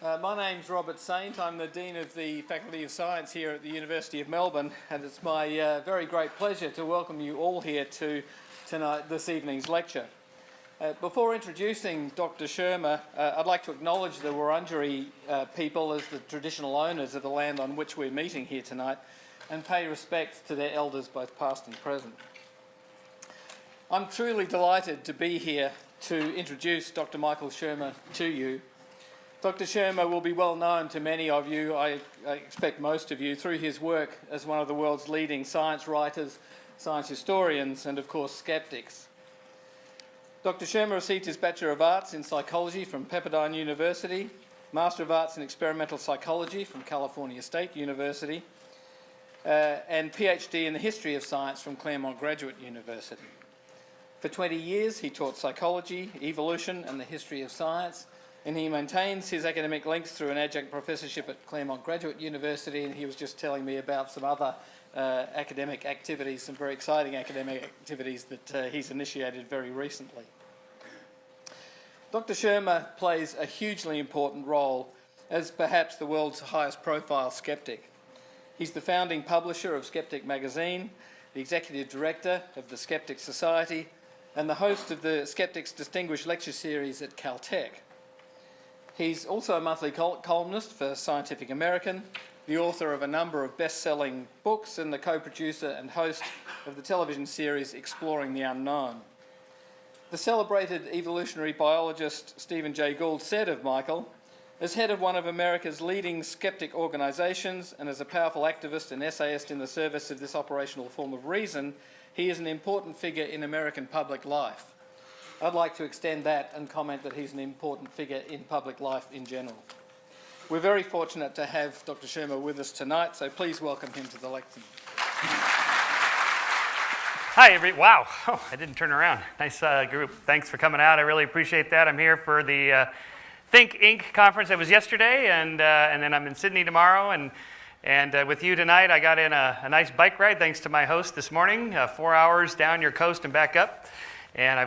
My name's Robert Saint. I'm the Dean of the Faculty of Science here at the University of Melbourne, and it's my very great pleasure to welcome you all here to this evening's lecture. Before introducing Dr. Shermer, I'd like to acknowledge the Wurundjeri people as the traditional owners of the land on which we're meeting here tonight, and pay respect to their elders both past and present. I'm truly delighted to be here to introduce Dr. Michael Shermer to you. Dr. Shermer will be well known to many of you, I expect most of you, through his work as one of the world's leading science writers, science historians, and of course skeptics. Dr. Shermer received his Bachelor of Arts in Psychology from Pepperdine University, Master of Arts in Experimental Psychology from California State University, and PhD in the History of Science from Claremont Graduate University. For 20 years he taught psychology, evolution and the history of science, and he maintains his academic links through an adjunct professorship at Claremont Graduate University, and he was just telling me about some other academic activities, some very exciting academic activities that he's initiated very recently. Dr. Shermer plays a hugely important role as perhaps the world's highest profile skeptic. He's the founding publisher of Skeptic magazine, the executive director of the Skeptic Society, and the host of the Skeptics Distinguished Lecture Series at Caltech. He's also a monthly columnist for Scientific American, the author of a number of best-selling books, and the co-producer and host of the television series Exploring the Unknown. The celebrated evolutionary biologist Stephen Jay Gould said of Michael, as head of one of America's leading skeptic organisations and as a powerful activist and essayist in the service of this operational form of reason, he is an important figure in American public life. I'd like to extend that and comment that he's an important figure in public life in general. We're very fortunate to have Dr. Shermer with us tonight, so please welcome him to the lectern. Hi, wow, I didn't turn around. Nice group. Thanks for coming out. I really appreciate that. I'm here for the Think Inc. conference that was yesterday, and then I'm in Sydney tomorrow, and with you tonight, I got in a nice bike ride thanks to my host this morning, 4 hours down your coast and back up, and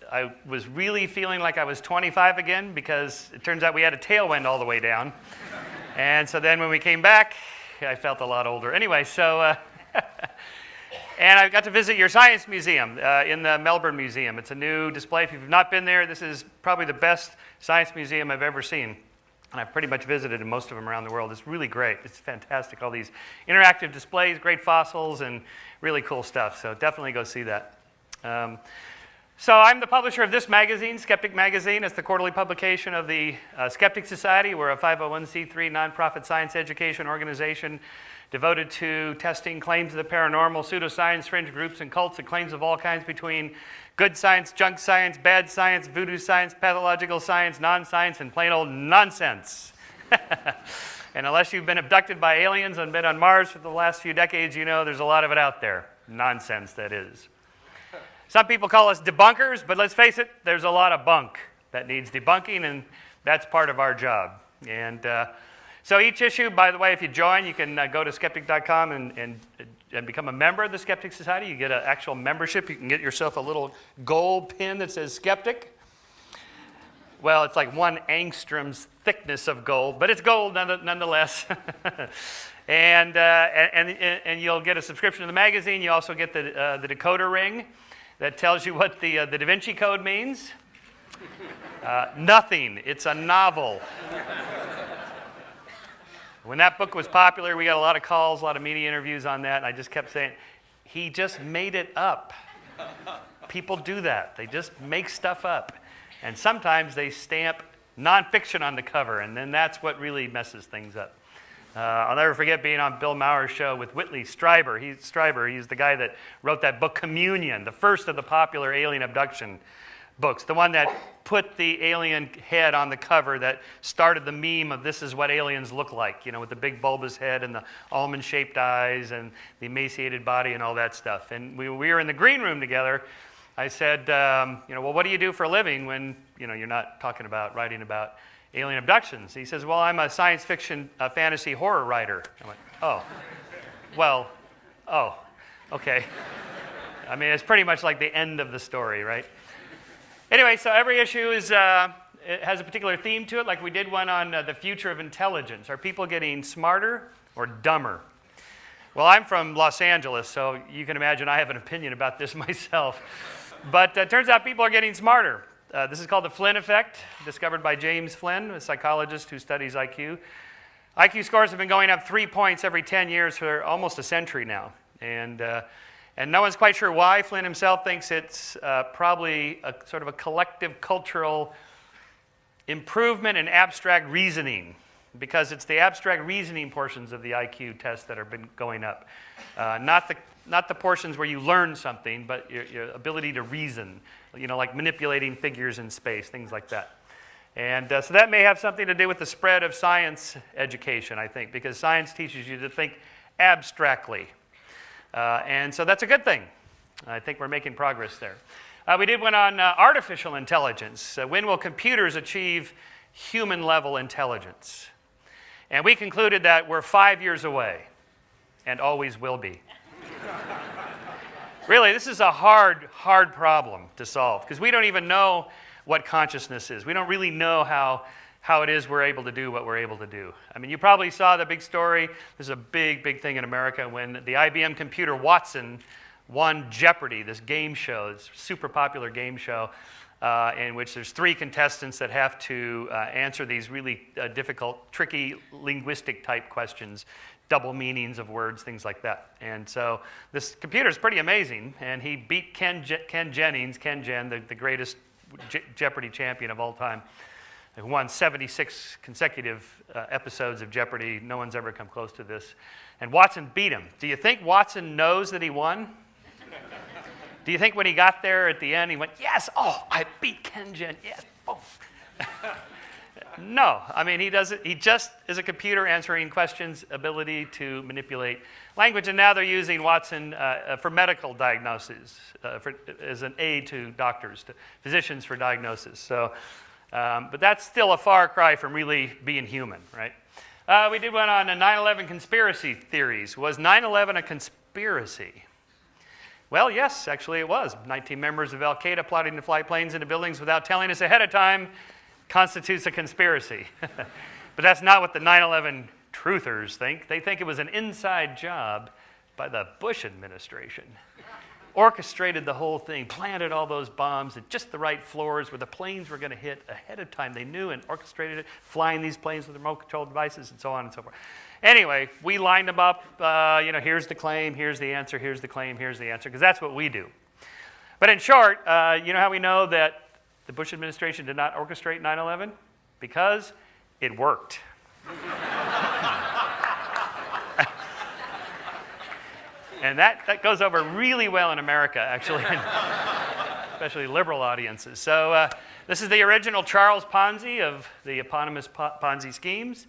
I was really feeling like I was 25 again because it turns out we had a tailwind all the way down, and so then when we came back, I felt a lot older. Anyway, so. And I got to visit your science museum in the Melbourne Museum. It's a new display. If you've not been there, this is probably the best science museum I've ever seen. And I've pretty much visited in most of them around the world. It's really great. It's fantastic. All these interactive displays, great fossils, and really cool stuff. So definitely go see that. So I'm the publisher of this magazine, Skeptic Magazine. It's the quarterly publication of the Skeptic Society. We're a 501c3 nonprofit science education organization devoted to testing claims of the paranormal, pseudoscience, fringe groups, and cults, and claims of all kinds between good science, junk science, bad science, voodoo science, pathological science, non-science, and plain old nonsense. And unless you've been abducted by aliens and been on Mars for the last few decades, you know there's a lot of it out there. Nonsense, that is. Some people call us debunkers, but let's face it, there's a lot of bunk that needs debunking, and that's part of our job. And so each issue, by the way, if you join, you can go to skeptic.com and become a member of the Skeptic Society. You get an actual membership. You can get yourself a little gold pin that says Skeptic. Well, it's like 1 angstrom's thickness of gold, but it's gold nonetheless. and you'll get a subscription to the magazine. You also get the decoder ring that tells you what the Da Vinci Code means. Nothing. It's a novel. When that book was popular, we got a lot of calls, a lot of media interviews on that, and I just kept saying, he just made it up. People do that. They just make stuff up. And sometimes they stamp nonfiction on the cover, and then that's what really messes things up. I'll never forget being on Bill Maher's show with Whitley Strieber. He's the guy that wrote that book, Communion, the first of the popular alien abduction books, the one that put the alien head on the cover that started the meme of this is what aliens look like, you know, with the big bulbous head and the almond-shaped eyes and the emaciated body and all that stuff. And we were in the green room together. I said, well, what do you do for a living when, you're not talking about writing about alien abductions? He says, well, I'm a science fiction fantasy horror writer. I went, okay. I mean, it's pretty much like the end of the story, right? Anyway, so every issue is it has a particular theme to it, like we did one on the future of intelligence. Are people getting smarter or dumber? Well, I'm from Los Angeles, so you can imagine I have an opinion about this myself. But it turns out people are getting smarter. This is called the Flynn effect, discovered by James Flynn, a psychologist who studies IQ. IQ scores have been going up 3 points every 10 years for almost a century now. And no one's quite sure why. Flynn himself thinks it's probably a sort of a collective cultural improvement in abstract reasoning, because it's the abstract reasoning portions of the IQ test that have been going up. Not the portions where you learn something, but your ability to reason, like manipulating figures in space, things like that. And so that may have something to do with the spread of science education, I think, because science teaches you to think abstractly. And so that's a good thing. I think we're making progress there. We did one on artificial intelligence. When will computers achieve human-level intelligence? And we concluded that we're 5 years away and always will be. Really, this is a hard problem to solve, because we don't even know what consciousness is. We don't really know how it is we're able to do what we're able to do. I mean, you probably saw the big story. This is a big thing in America when the IBM computer Watson won Jeopardy, this game show, this super popular game show, in which there's 3 contestants that have to answer these really difficult, tricky, linguistic type questions, double meanings of words, things like that. And so this computer is pretty amazing, and he beat Ken Jennings, the greatest Jeopardy champion of all time, who won 76 consecutive episodes of Jeopardy. No one's ever come close to this. And Watson beat him. Do you think Watson knows that he won? Do you think when he got there at the end, he went, yes, oh, I beat Ken Jennings, yes, boom. No, I mean, he doesn't. He just is a computer answering questions, ability to manipulate language, and now they're using Watson for medical diagnosis, as an aid to doctors, to physicians for diagnosis. So, but that's still a far cry from really being human, right? We did one on 9/11 conspiracy theories. Was 9/11 a conspiracy? Well, yes, actually it was. 19 members of Al-Qaeda plotting to fly planes into buildings without telling us ahead of time constitutes a conspiracy. But that's not what the 9/11 truthers think. They think it was an inside job by the Bush administration. Orchestrated the whole thing, planted all those bombs at just the right floors where the planes were going to hit ahead of time. They knew and orchestrated it, flying these planes with remote-controlled devices and so on and so forth. Anyway, we lined them up, here's the claim, here's the answer, here's the claim, here's the answer, because that's what we do. But in short, you know how we know that the Bush administration did not orchestrate 9/11? Because it worked. And that goes over really well in America, actually, especially liberal audiences. So this is the original Charles Ponzi of the eponymous Ponzi schemes.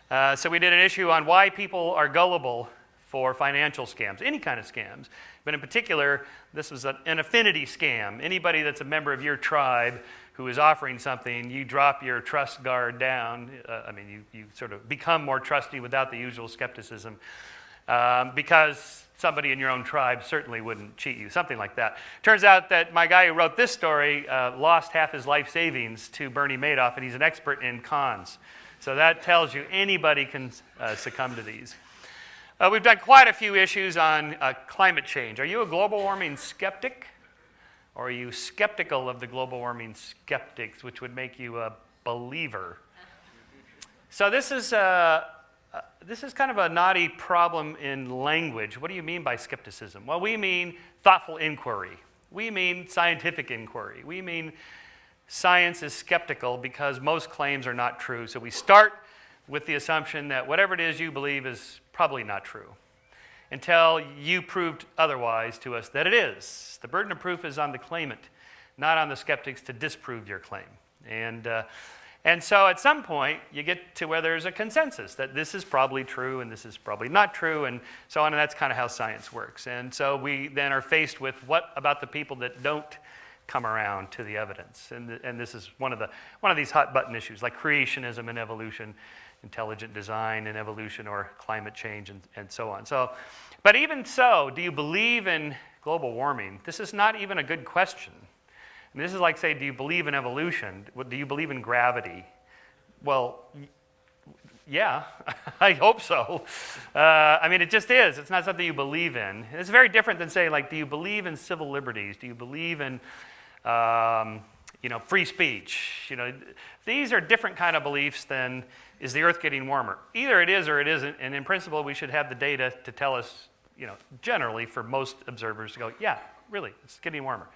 So we did an issue on why people are gullible for financial scams, any kind of scams. But in particular, this was an affinity scam. Anybody that's a member of your tribe who is offering something, you drop your trust guard down. You sort of become more trusty without the usual skepticism, because somebody in your own tribe certainly wouldn't cheat you, something like that. Turns out that my guy who wrote this story lost half his life savings to Bernie Madoff, and he's an expert in cons. So that tells you anybody can succumb to these. We've done quite a few issues on climate change. Are you a global warming skeptic? Or are you skeptical of the global warming skeptics, which would make you a believer? So this is kind of a knotty problem in language. What do you mean by skepticism? Well, we mean thoughtful inquiry. We mean scientific inquiry. We mean science is skeptical because most claims are not true. So we start with the assumption that whatever it is you believe is probably not true, until you proved otherwise to us that it is. The burden of proof is on the claimant, not on the skeptics to disprove your claim. And so at some point, you get to where there's a consensus that this is probably true and this is probably not true, and so on, and that's kind of how science works. And so we then are faced with what about the people that don't come around to the evidence? And this is one of these hot button issues, like creationism and evolution, intelligent design and evolution, or climate change, and so on. So, but even so, do you believe in global warming? This is not even a good question. I mean, this is like, say, do you believe in evolution? Do you believe in gravity? Well, yeah, I hope so. I mean, it just is. It's not something you believe in. It's very different than, say, like, do you believe in civil liberties? Do you believe in, free speech? These are different kind of beliefs than, is the Earth getting warmer? Either it is or it isn't, and in principle, we should have the data to tell us, generally for most observers to go, yeah, really, it's getting warmer.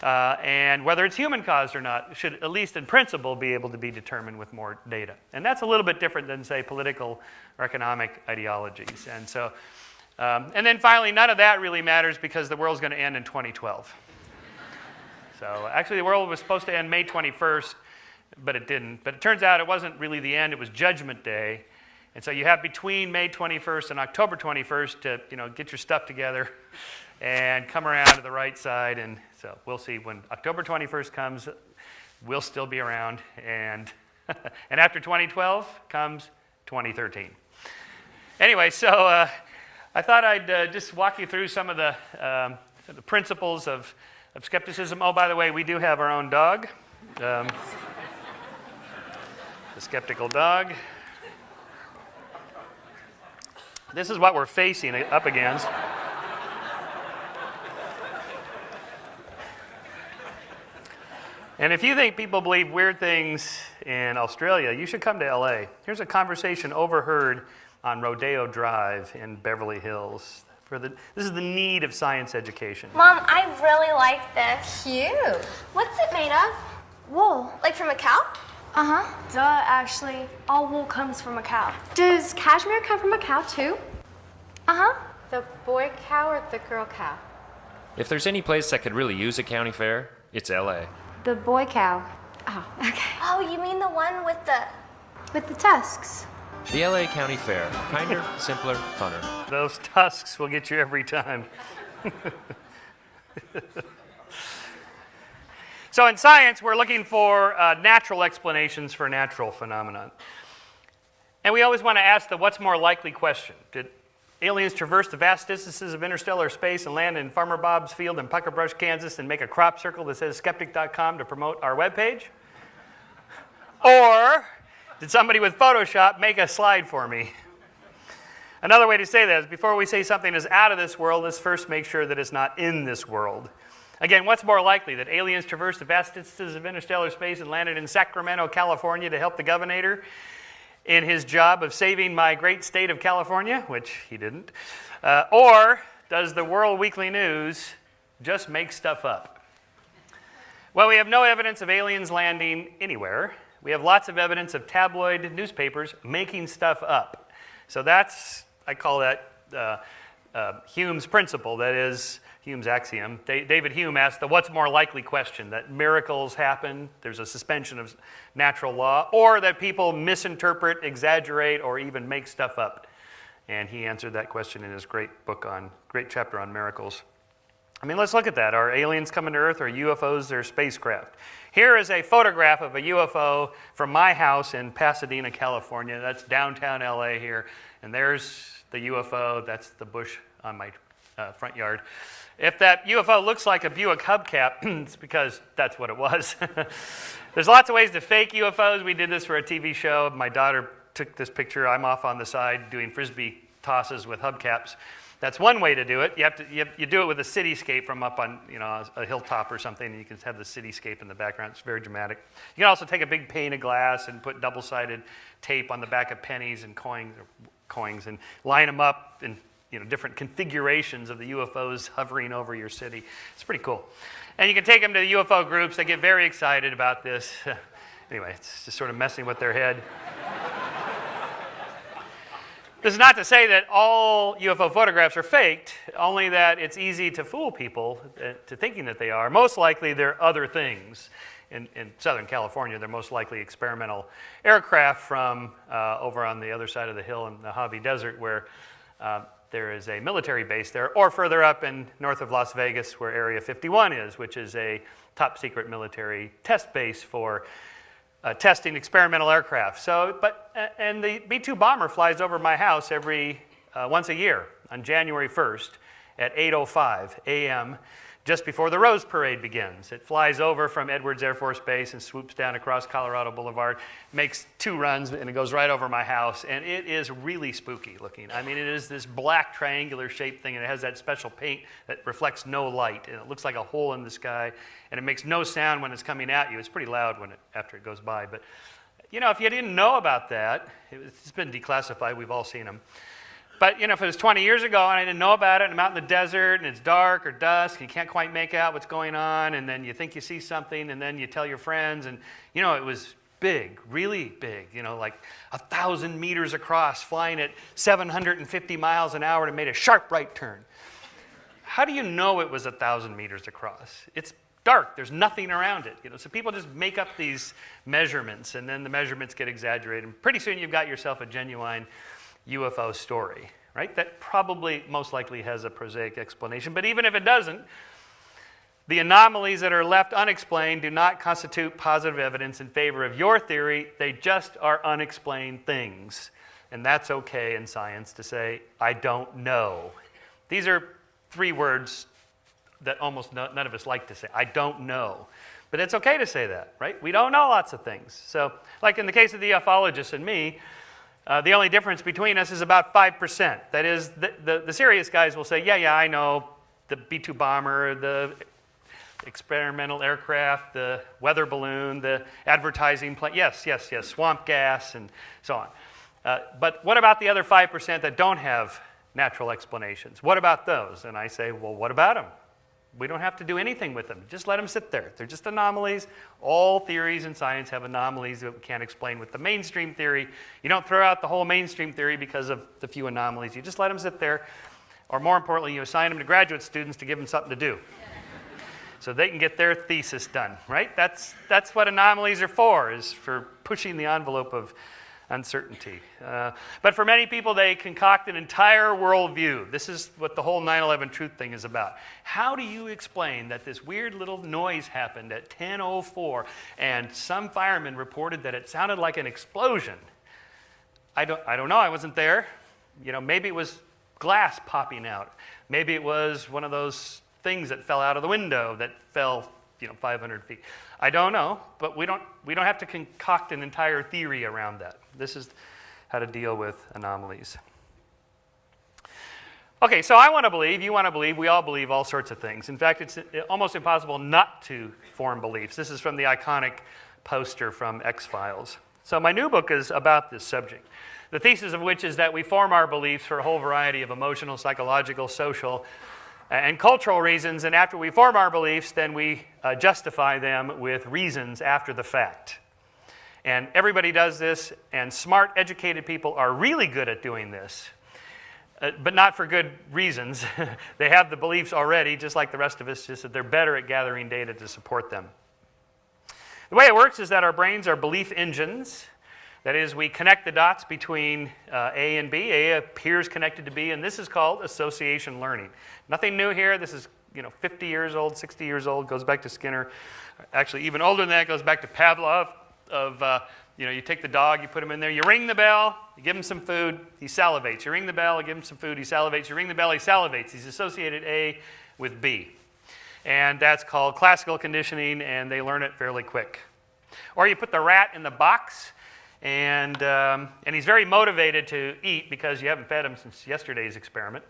And whether it's human caused or not should, at least in principle, be able to be determined with more data. And that's a little bit different than, say, political or economic ideologies. And so, and then finally, none of that really matters because the world's going to end in 2012. So actually, the world was supposed to end May 21st, but it didn't. But it turns out it wasn't really the end, it was Judgment Day. And so you have between May 21st and October 21st to, get your stuff together and come around to the right side. And so we'll see when October 21st comes, we'll still be around. And, and after 2012 comes 2013. Anyway, so I thought I'd just walk you through some of the principles of skepticism. Oh, by the way, we do have our own dog. The skeptical dog. This is what we're facing up against. And if you think people believe weird things in Australia, you should come to LA. Here's a conversation overheard on Rodeo Drive in Beverly Hills. This is the need of science education. Mom, I really like this. Cute. What's it made of? Wool. Like from a cow? Uh-huh. Duh, Ashley. All wool comes from a cow. Does cashmere come from a cow too? Uh-huh. The boy cow or the girl cow? If there's any place that could really use a county fair, it's LA. The boy cow. Oh, okay. Oh, you mean the one with the... With the tusks. The LA County Fair. Kinder, simpler, funner. Those tusks will get you every time. So in science, we're looking for natural explanations for natural phenomenon. And we always want to ask the what's more likely question. Did aliens traverse the vast distances of interstellar space and land in Farmer Bob's field in Pucker Brush, Kansas, and make a crop circle that says skeptic.com to promote our webpage? Or did somebody with Photoshop make a slide for me? Another way to say that is before we say something is out of this world, let's first make sure that it's not in this world. Again, what's more likely, that aliens traversed the vast distances of interstellar space and landed in Sacramento, California to help the governor in his job of saving my great state of California, which he didn't? Or does the World Weekly News just make stuff up? Well, we have no evidence of aliens landing anywhere. We have lots of evidence of tabloid newspapers making stuff up. So that's, I call that Hume's principle, that is, Hume's axiom. David Hume asked the what's more likely question, that miracles happen, there's a suspension of natural law, or that people misinterpret, exaggerate, or even make stuff up. And he answered that question in his great chapter on miracles. I mean, let's look at that. Are aliens coming to Earth, or UFOs, or spacecraft? Here is a photograph of a UFO from my house in Pasadena, California. That's downtown LA here. And there's the UFO. That's the bush on my front yard. If that UFO looks like a Buick hubcap, it's because that's what it was. There's lots of ways to fake UFOs. We did this for a TV show. My daughter took this picture. I'm off on the side doing Frisbee tosses with hubcaps. That's one way to do it. You do it with a cityscape from up on a hilltop or something, and you can have the cityscape in the background. It's very dramatic. You can also take a big pane of glass and put double-sided tape on the back of pennies and coins and line them up in different configurations of the UFOs hovering over your city. It's pretty cool. And you can take them to the UFO groups. They get very excited about this. Anyway, it's just sort of messing with their head. This is not to say that all UFO photographs are faked, only that it's easy to fool people to thinking that they are. Most likely, they're other things. In Southern California, they're most likely experimental aircraft from over on the other side of the hill in the Mojave Desert, where there is a military base there, or further up in north of Las Vegas, where Area 51 is, which is a top secret military test base for testing experimental aircraft. And the B-2 bomber flies over my house once a year on January 1st at 8:05 a.m. just before the Rose Parade begins. It flies over from Edwards Air Force Base and swoops down across Colorado Boulevard, makes 2 runs, and it goes right over my house. And it is really spooky looking. I mean, it is this black triangular shaped thing, and it has that special paint that reflects no light. And it looks like a hole in the sky, and it makes no sound when it's coming at you. It's pretty loud after it goes by. But, you know, if you didn't know about that, it's been declassified. We've all seen them. But, you know, if it was 20 years ago and I didn't know about it, and I'm out in the desert and it's dark or dusk, and you can't quite make out what's going on, and then you think you see something, and then you tell your friends, and, you know, it was big, really big, you know, like 1,000 meters across, flying at 750 miles an hour, and it made a sharp right turn. How do you know it was 1,000 meters across? It's dark. There's nothing around it, you know. So people just make up these measurements, and then the measurements get exaggerated, and pretty soon you've got yourself a genuine UFO story, right? That probably most likely has a prosaic explanation. But even if it doesn't, the anomalies that are left unexplained do not constitute positive evidence in favor of your theory. They just are unexplained things. And that's okay in science to say, I don't know. These are 3 words that almost none of us like to say. I don't know. But it's okay to say that, right? We don't know lots of things. So, like in the case of the ufologist and me, the only difference between us is about 5%. That is, the serious guys will say, yeah, I know the B-2 bomber, the experimental aircraft, the weather balloon, the advertising plane, yes, swamp gas, and so on. But what about the other 5% that don't have natural explanations? What about those? And I say, well, what about them? We don't have to do anything with them. Just let them sit there. They're just anomalies. All theories in science have anomalies that we can't explain with the mainstream theory. You don't throw out the whole mainstream theory because of the few anomalies. You just let them sit there. Or more importantly, you assign them to graduate students to give them something to do, so they can get their thesis done, right? That's what anomalies are for, is for pushing the envelope of uncertainty. But for many people, they concoct an entire worldview. This is what the whole 9/11 truth thing is about. How do you explain that this weird little noise happened at 10:04 and some firemen reported that it sounded like an explosion? I don't know. I wasn't there. You know, maybe it was glass popping out. Maybe it was one of those things that fell out of the window that fell, 500 feet. I don't know, but we don't have to concoct an entire theory around that. This is how to deal with anomalies. Okay, so I want to believe, you want to believe, we all believe all sorts of things. In fact, it's almost impossible not to form beliefs. This is from the iconic poster from X-Files. So my new book is about this subject. The thesis of which is that we form our beliefs for a whole variety of emotional, psychological, social, and cultural reasons, and after we form our beliefs, then we justify them with reasons after the fact. And everybody does this, and smart, educated people are really good at doing this, but not for good reasons. They have the beliefs already, just like the rest of us, just that they're better at gathering data to support them. The way it works is that our brains are belief engines. That is, we connect the dots between A and B. A appears connected to B, and this is called association learning. Nothing new here. This is 50 years old, 60 years old, goes back to Skinner. Actually, even older than that, goes back to Pavlov. You take the dog, you put him in there, you ring the bell, you give him some food, he salivates. You ring the bell, you give him some food, he salivates. You ring the bell, he salivates. He's associated A with B. And that's called classical conditioning, and they learn it fairly quick. Or you put the rat in the box, and he's very motivated to eat because you haven't fed him since yesterday's experiment.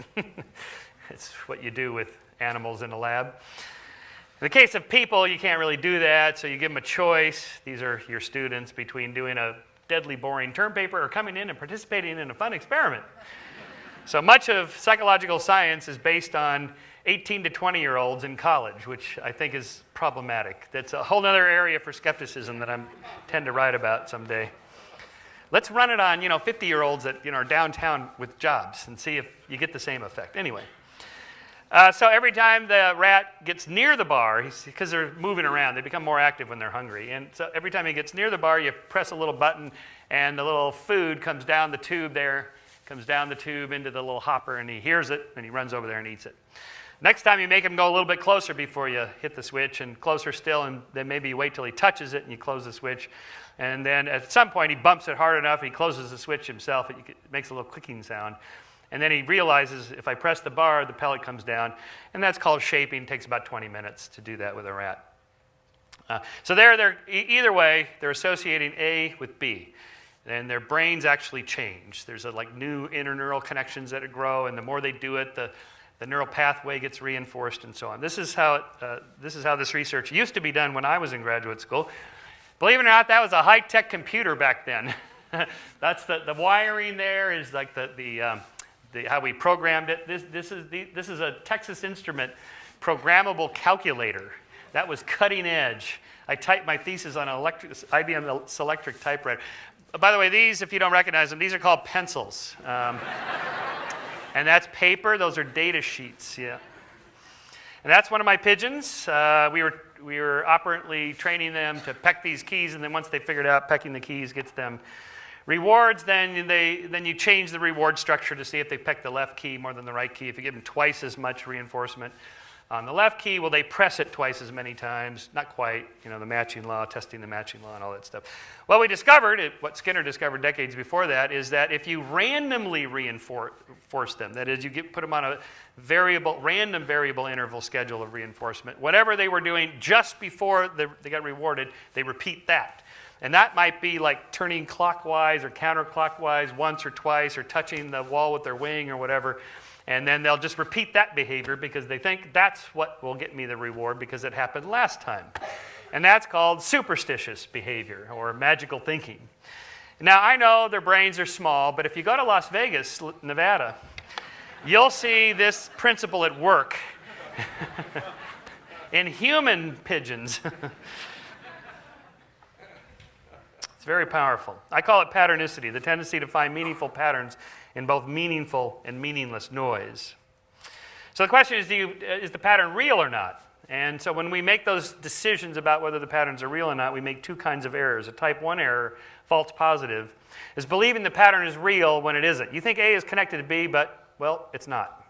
It's what you do with animals in a lab. In the case of people, you can't really do that, so you give them a choice. These are your students, between doing a deadly boring term paper or coming in and participating in a fun experiment. So much of psychological science is based on 18 to 20-year-olds in college, which I think is problematic. That's a whole other area for skepticism that I tend to write about someday. Let's run it on 50-year-olds that are downtown with jobs and see if you get the same effect. Anyway. So every time the rat gets near the bar, because they're moving around, they become more active when they're hungry. And so every time he gets near the bar, you press a little button, and the little food comes down the tube there, comes down the tube into the little hopper, and he hears it, and he runs over there and eats it. Next time you make him go a little bit closer before you hit the switch, and closer still, and then maybe you wait till he touches it, and you close the switch. And then at some point, he bumps it hard enough, he closes the switch himself, it makes a little clicking sound. And then he realizes if I press the bar, the pellet comes down. And that's called shaping. It takes about 20 minutes to do that with a rat. So either way, they're associating A with B. And their brains actually change. There's like new interneural connections that grow, and the more they do it, the neural pathway gets reinforced and so on. This is how this research used to be done when I was in graduate school. Believe it or not, that was a high-tech computer back then. That's the wiring there is like how we programmed it. This is a Texas Instrument programmable calculator. That was cutting edge. I typed my thesis on an IBM Selectric typewriter. By the way, these, if you don't recognize them, these are called pencils. And that's paper. Those are data sheets. Yeah. And that's one of my pigeons. We were operantly training them to peck these keys, and then once they figured out pecking the keys gets them rewards, then you change the reward structure to see if they peck the left key more than the right key. If you give them twice as much reinforcement on the left key, will they press it twice as many times? Not quite. You know, the matching law, testing the matching law, and all that stuff. Well, we discovered, what Skinner discovered decades before that, is that if you randomly reinforce them, that is, you put them on a random variable interval schedule of reinforcement, whatever they were doing just before they got rewarded, they repeat that. And that might be like turning clockwise or counterclockwise once or twice, or touching the wall with their wing or whatever. And then they'll just repeat that behavior because they think that's what will get me the reward because it happened last time. And that's called superstitious behavior or magical thinking. Now, I know their brains are small, but if you go to Las Vegas, Nevada, you'll see this principle at work in human pigeons. It's very powerful. I call it patternicity, the tendency to find meaningful patterns in both meaningful and meaningless noise. So the question is the pattern real or not? And so when we make those decisions about whether the patterns are real or not, we make two kinds of errors. A type 1 error, false positive, is believing the pattern is real when it isn't. You think A is connected to B, but, well, it's not.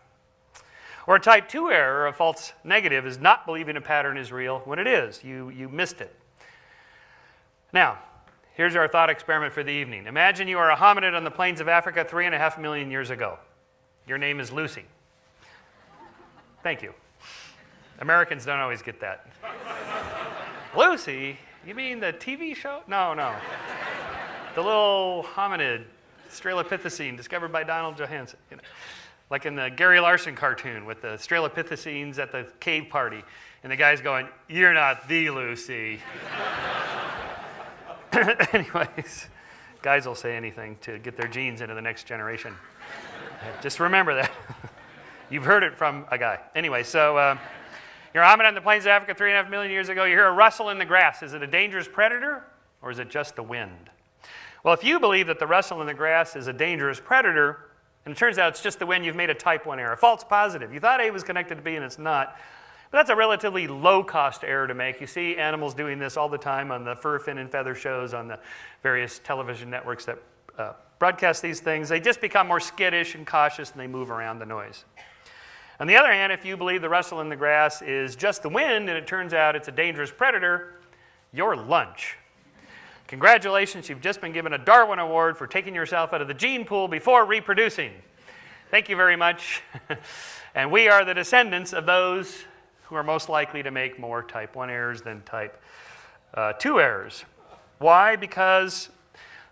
Or a type 2 error, a false negative, is not believing a pattern is real when it is. You missed it. Now, here's our thought experiment for the evening. Imagine you are a hominid on the plains of Africa 3.5 million years ago. Your name is Lucy. Thank you. Americans don't always get that. Lucy? You mean the TV show? No. The little hominid, Strelopithecine, discovered by Donald Johanson. You know, like in the Gary Larson cartoon with the Strelopithecines at the cave party. And the guy's going, "You're not the Lucy." Anyways, guys will say anything to get their genes into the next generation. Just remember that. You've heard it from a guy. Anyway, so you're a hominid on the plains of Africa 3.5 million years ago. You hear a rustle in the grass. Is it a dangerous predator, or is it just the wind? Well, if you believe that the rustle in the grass is a dangerous predator, and it turns out it's just the wind, you've made a type 1 error. A false positive. You thought A was connected to B, and it's not. But that's a relatively low-cost error to make. You see animals doing this all the time on the fur, fin, and feather shows on the various television networks that broadcast these things. They just become more skittish and cautious, and they move around the noise. On the other hand, if you believe the rustle in the grass is just the wind, and it turns out it's a dangerous predator, you're lunch. Congratulations, you've just been given a Darwin Award for taking yourself out of the gene pool before reproducing. Thank you very much. And we are the descendants of those who are most likely to make more type 1 errors than type 2 errors. Why? Because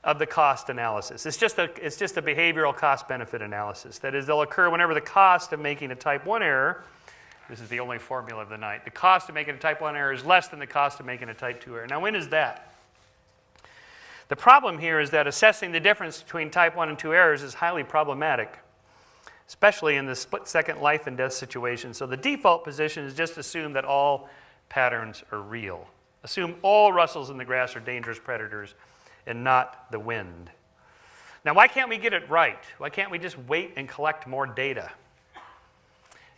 of the cost analysis. It's just a behavioral cost-benefit analysis. That is, they'll occur whenever the cost of making a type 1 error, this is the only formula of the night, the cost of making a type 1 error is less than the cost of making a type 2 error. Now, when is that? The problem here is that assessing the difference between type 1 and 2 errors is highly problematic, especially in the split-second life and death situation. So the default position is just assume that all patterns are real. Assume all rustles in the grass are dangerous predators and not the wind. Now, why can't we get it right? Why can't we just wait and collect more data?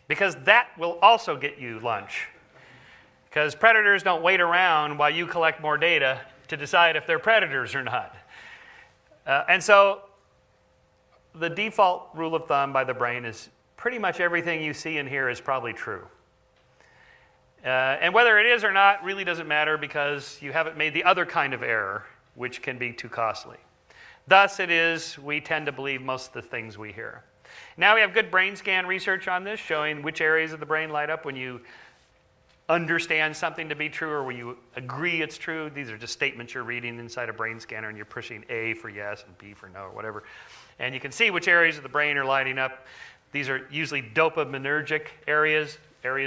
Because that will also get you lunch. Because predators don't wait around while you collect more data to decide if they're predators or not. And so the default rule of thumb by the brain is pretty much everything you see in here is probably true. And whether it is or not really doesn't matter because you haven't made the other kind of error, which can be too costly. Thus it is we tend to believe most of the things we hear. Now we have good brain scan research on this, showing which areas of the brain light up when you understand something to be true or when you agree it's true. These are just statements you're reading inside a brain scanner, and you're pushing A for yes and B for no or whatever. And you can see which areas of the brain are lighting up. These are usually dopaminergic areas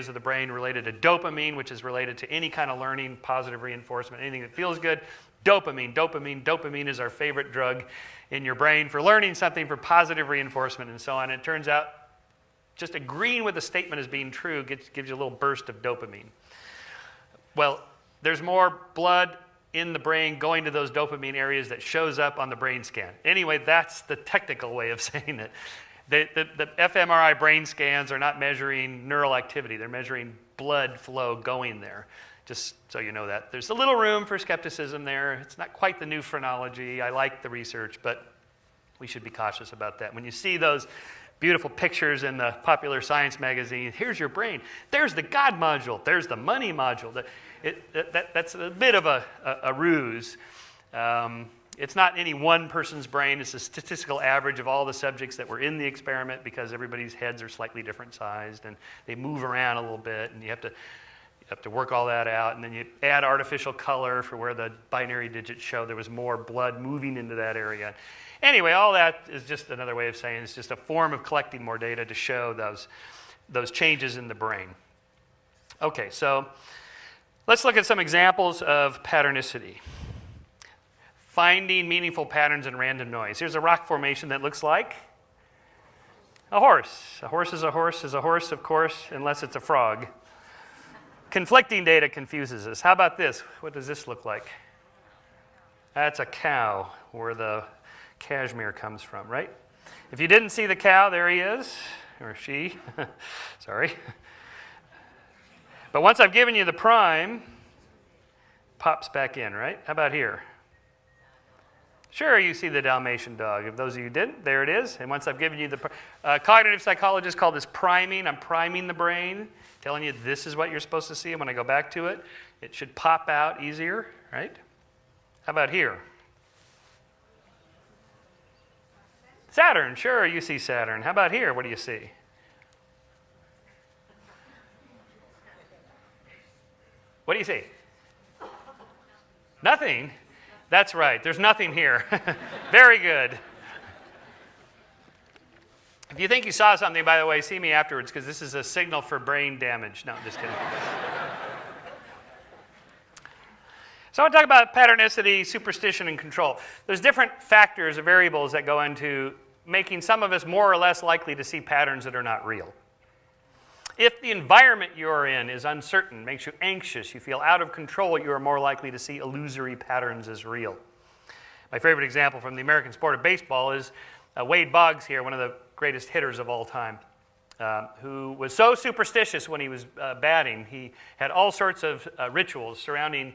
of the brain related to dopamine, which is related to any kind of learning, positive reinforcement, anything that feels good. Dopamine is our favorite drug in your brain for learning something, for positive reinforcement, and so on. And it turns out just agreeing with a statement as being true gives you a little burst of dopamine. Well, there's more blood in the brain going to those dopamine areas that shows up on the brain scan. Anyway, that's the technical way of saying it. The fMRI brain scans are not measuring neural activity. They're measuring blood flow going there, just so you know that. There's a little room for skepticism there. It's not quite the new phrenology. I like the research, but we should be cautious about that. When you see those beautiful pictures in the popular science magazine, here's your brain. There's the God module. There's the money module. That's a bit of a ruse. It's not any one person's brain. It's a statistical average of all the subjects that were in the experiment, because everybody's heads are slightly different sized and they move around a little bit, and you have to work all that out, and then you add artificial color for where the binary digits show there was more blood moving into that area. Anyway, all that is just another way of saying it's just a form of collecting more data to show those changes in the brain. Okay, so let's look at some examples of patternicity. Finding meaningful patterns in random noise. Here's a rock formation that looks like a horse. A horse is a horse is a horse, of course, unless it's a frog. Conflicting data confuses us. How about this? What does this look like? That's a cow, where the cashmere comes from, right? If you didn't see the cow, there he is, or she. Sorry. But once I've given you the prime, pops back in, right? How about here? Sure, you see the Dalmatian dog. If those of you didn't, there it is. And once I've given you the cognitive psychologists call this priming. I'm priming the brain, telling you this is what you're supposed to see. And when I go back to it, it should pop out easier, right? How about here? Saturn, sure, you see Saturn. How about here? What do you see? What do you see? Nothing. That's right. There's nothing here. Very good. If you think you saw something, by the way, see me afterwards, because this is a signal for brain damage. No, just kidding. So I want to talk about patternicity, superstition, and control. There's different factors or variables that go into making some of us more or less likely to see patterns that are not real. If the environment you're in is uncertain, makes you anxious, you feel out of control, you are more likely to see illusory patterns as real. My favorite example from the American sport of baseball is Wade Boggs here, one of the greatest hitters of all time, who was so superstitious when he was batting. He had all sorts of rituals surrounding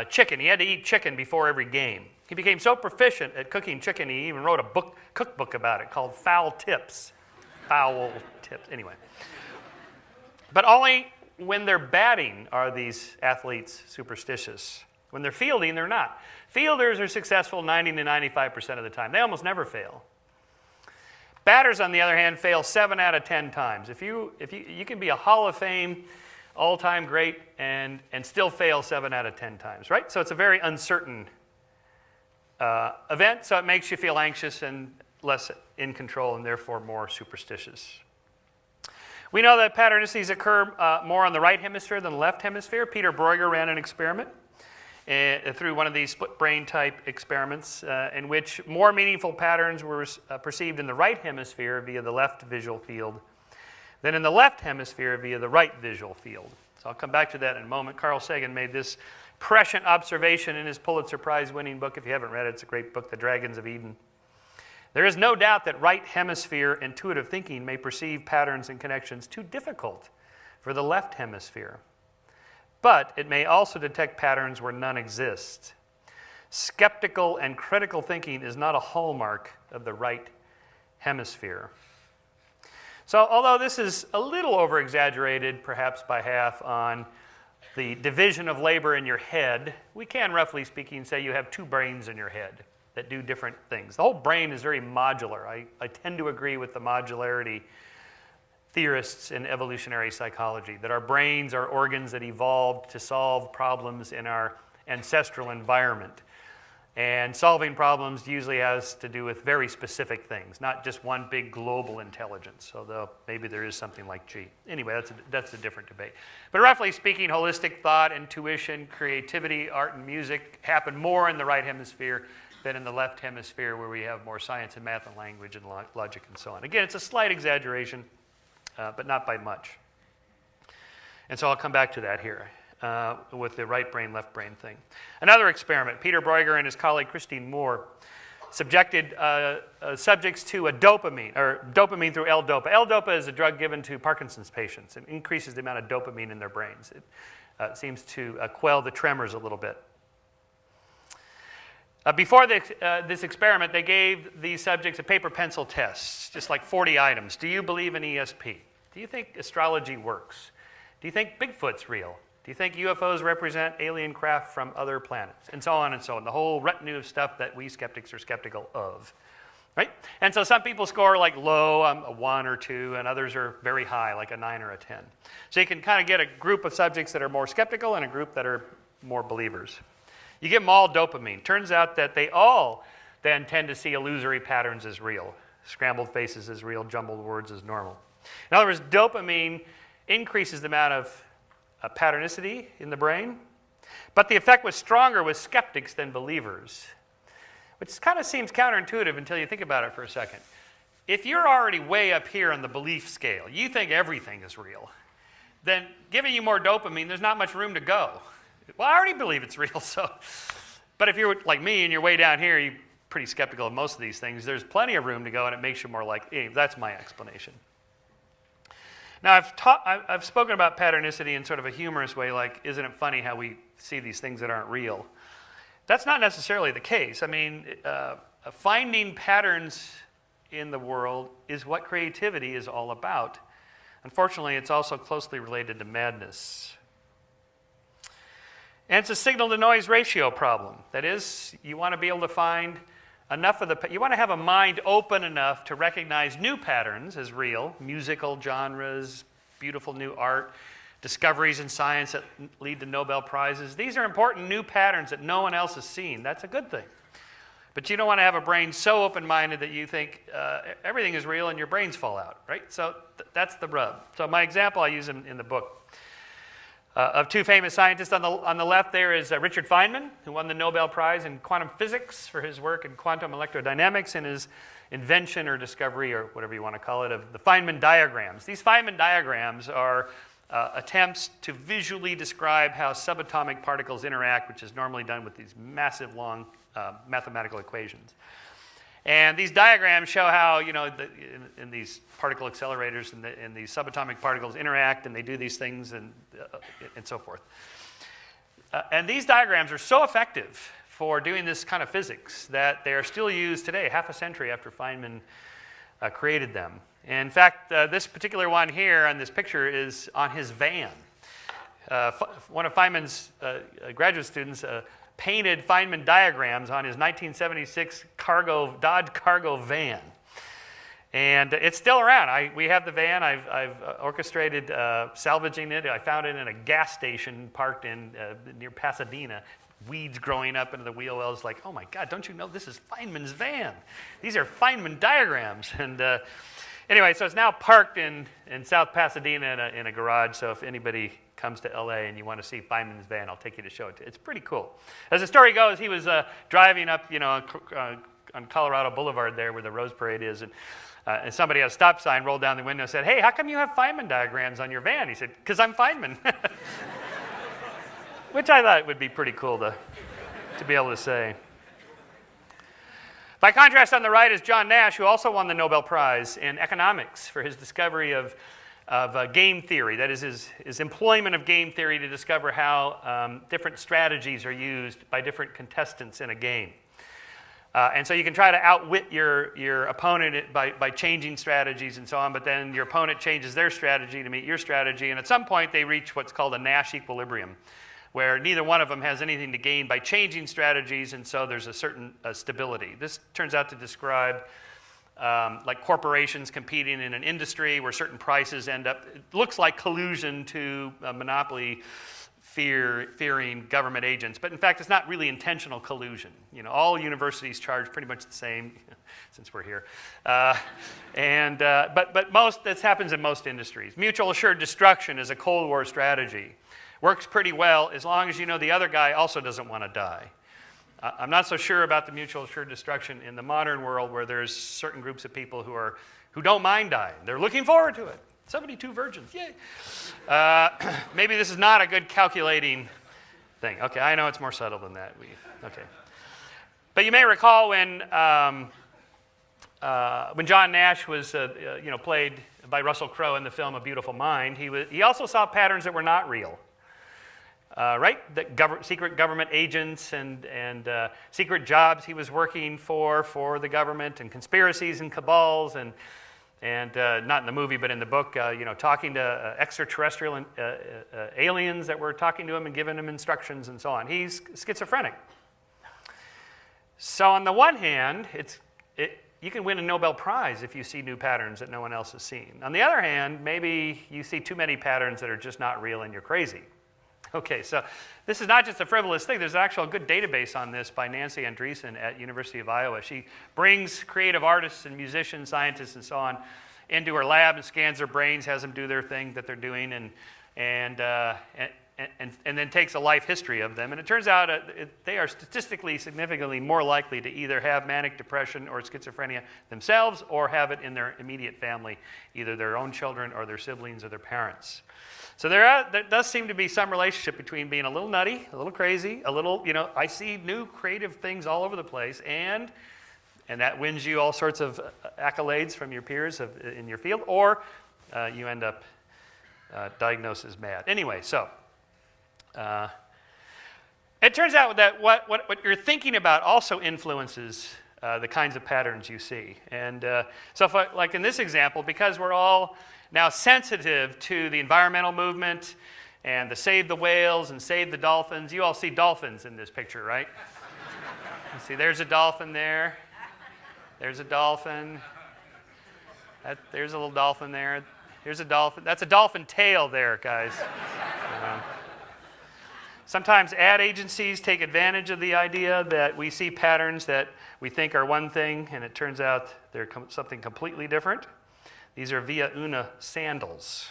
chicken. He had to eat chicken before every game. He became so proficient at cooking chicken, he even wrote a cookbook about it called Foul Tips. Foul Tips, anyway. But only when they're batting are these athletes superstitious. When they're fielding, they're not. Fielders are successful 90 to 95% of the time. They almost never fail. Batters, on the other hand, fail 7 out of 10 times. If you can be a Hall of Fame all-time great and still fail 7 out of 10 times, right? So it's a very uncertain event, so it makes you feel anxious and less in control and therefore more superstitious. We know that patternicities occur more on the right hemisphere than the left hemisphere. Peter Bruegger ran an experiment through one of these split brain type experiments in which more meaningful patterns were perceived in the right hemisphere via the left visual field than in the left hemisphere via the right visual field. So I'll come back to that in a moment. Carl Sagan made this prescient observation in his Pulitzer Prize winning book. If you haven't read it, it's a great book, The Dragons of Eden. There is no doubt that right hemisphere intuitive thinking may perceive patterns and connections too difficult for the left hemisphere. But it may also detect patterns where none exist. Skeptical and critical thinking is not a hallmark of the right hemisphere. So although this is a little over-exaggerated, perhaps by half, on the division of labor in your head, we can, roughly speaking, say you have 2 brains in your head. that do different things. The whole brain is very modular. I tend to agree with the modularity theorists in evolutionary psychology, that our brains are organs that evolved to solve problems in our ancestral environment. And solving problems usually has to do with very specific things, not just one big global intelligence, although maybe there is something like G. Anyway, that's a different debate. But roughly speaking, holistic thought, intuition, creativity, art and music happen more in the right hemisphere than in the left hemisphere, where we have more science and math and language and logic and so on. Again, it's a slight exaggeration, but not by much. And so I'll come back to that here. With the right brain, left brain thing. Another experiment, Peter Bruegger and his colleague Christine Moore subjected subjects to a dopamine through L-DOPA. L-DOPA is a drug given to Parkinson's patients. It increases the amount of dopamine in their brains. It seems to quell the tremors a little bit. Before this experiment, they gave these subjects a paper-pencil test, just like 40 items. Do you believe in ESP? Do you think astrology works? Do you think Bigfoot's real? Do you think UFOs represent alien craft from other planets? And so on and so on. The whole retinue of stuff that we skeptics are skeptical of. Right? And so some people score like low, a 1 or 2, and others are very high, like a 9 or a 10. So you can kind of get a group of subjects that are more skeptical and a group that are more believers. You give them all dopamine. Turns out that they all then tend to see illusory patterns as real. Scrambled faces as real, jumbled words as normal. In other words, dopamine increases the amount of patternicity in the brain, but the effect was stronger with skeptics than believers, which kind of seems counterintuitive until you think about it for a second. If you're already way up here on the belief scale, you think everything is real, then giving you more dopamine, there's not much room to go. Well, I already believe it's real, so. But if you're like me and you're way down here, you're pretty skeptical of most of these things, there's plenty of room to go, and it makes you more like, hey, that's my explanation. Now, I've spoken about patternicity in sort of a humorous way, like, isn't it funny how we see these things that aren't real? That's not necessarily the case. I mean, finding patterns in the world is what creativity is all about. Unfortunately, it's also closely related to madness. And it's a signal-to-noise ratio problem. That is, you want to be able to find enough of you want to have a mind open enough to recognize new patterns as real, musical genres, beautiful new art, discoveries in science that lead to Nobel Prizes. These are important new patterns that no one else has seen. That's a good thing. But you don't want to have a brain so open-minded that you think everything is real and your brains fall out, right? So that's the rub. So my example I use in the book of two famous scientists. On the left there is Richard Feynman, who won the Nobel Prize in quantum physics for his work in quantum electrodynamics and his invention or discovery, or whatever you want to call it, of the Feynman diagrams. These Feynman diagrams are attempts to visually describe how subatomic particles interact, which is normally done with these massive, long mathematical equations. And these diagrams show how, you know, in these particle accelerators and these subatomic particles interact and they do these things and so forth. And these diagrams are so effective for doing this kind of physics that they are still used today, half a century after Feynman created them. And in fact, this particular one here on this picture is on his van. One of Feynman's graduate students painted Feynman diagrams on his 1976 Dodge Cargo van. And it's still around. We have the van. I've orchestrated salvaging it. I found it in a gas station parked near Pasadena. Weeds growing up into the wheel wells. Like, oh my God, don't you know this is Feynman's van? These are Feynman diagrams. And anyway, so it's now parked in South Pasadena in a garage. So if anybody comes to LA and you want to see Feynman's van, I'll take you to show it to you. It's pretty cool. As the story goes, he was driving up, you know, on Colorado Boulevard there where the Rose Parade is, and somebody had a stop sign, rolled down the window and said, "Hey, how come you have Feynman diagrams on your van?" He said, "Because I'm Feynman." Which I thought would be pretty cool to be able to say. By contrast, on the right is John Nash, who also won the Nobel Prize in economics for his discovery of game theory. That is his employment of game theory to discover how different strategies are used by different contestants in a game. And so you can try to outwit your opponent by changing strategies and so on, but then your opponent changes their strategy to meet your strategy, and at some point they reach what's called a Nash equilibrium, where neither one of them has anything to gain by changing strategies, and so there's a certain stability. This turns out to describe like corporations competing in an industry where certain prices end up, it looks like collusion to monopoly fearing government agents, but in fact it's not really intentional collusion. You know, all universities charge pretty much the same, since we're here. But this happens in most industries. Mutual assured destruction is a Cold War strategy. Works pretty well as long as you know the other guy also doesn't want to die. I'm not so sure about the mutual assured destruction in the modern world, where there's certain groups of people who don't mind dying. They're looking forward to it. 72 virgins, yay. Maybe this is not a good calculating thing. Okay, I know it's more subtle than that. Okay. But you may recall when John Nash was played by Russell Crowe in the film A Beautiful Mind, he also saw patterns that were not real. Right? Secret government agents and secret jobs he was working for the government, and conspiracies and cabals, and not in the movie but in the book, talking to extraterrestrial aliens that were talking to him and giving him instructions and so on. He's schizophrenic. So on the one hand, you can win a Nobel Prize if you see new patterns that no one else has seen. On the other hand, maybe you see too many patterns that are just not real and you're crazy. Okay, so this is not just a frivolous thing. There's an actual good database on this by Nancy Andreessen at University of Iowa. She brings creative artists and musicians, scientists, and so on into her lab and scans their brains, has them do their thing that they're doing, and then takes a life history of them. And it turns out they are statistically significantly more likely to either have manic depression or schizophrenia themselves, or have it in their immediate family, either their own children or their siblings or their parents. So there does seem to be some relationship between being a little nutty, a little crazy, a little, I see new creative things all over the place, and that wins you all sorts of accolades from your peers in your field, or you end up diagnosed as mad. Anyway, so it turns out that what you're thinking about also influences the kinds of patterns you see. And so like in this example, because we're all now sensitive to the environmental movement and the save the whales and save the dolphins. You all see dolphins in this picture, right? You see, there's a dolphin there. There's a dolphin. There's a little dolphin there. Here's a dolphin. That's a dolphin tail there, guys. Sometimes ad agencies take advantage of the idea that we see patterns that we think are one thing, and it turns out they're something completely different. These are Via Una sandals.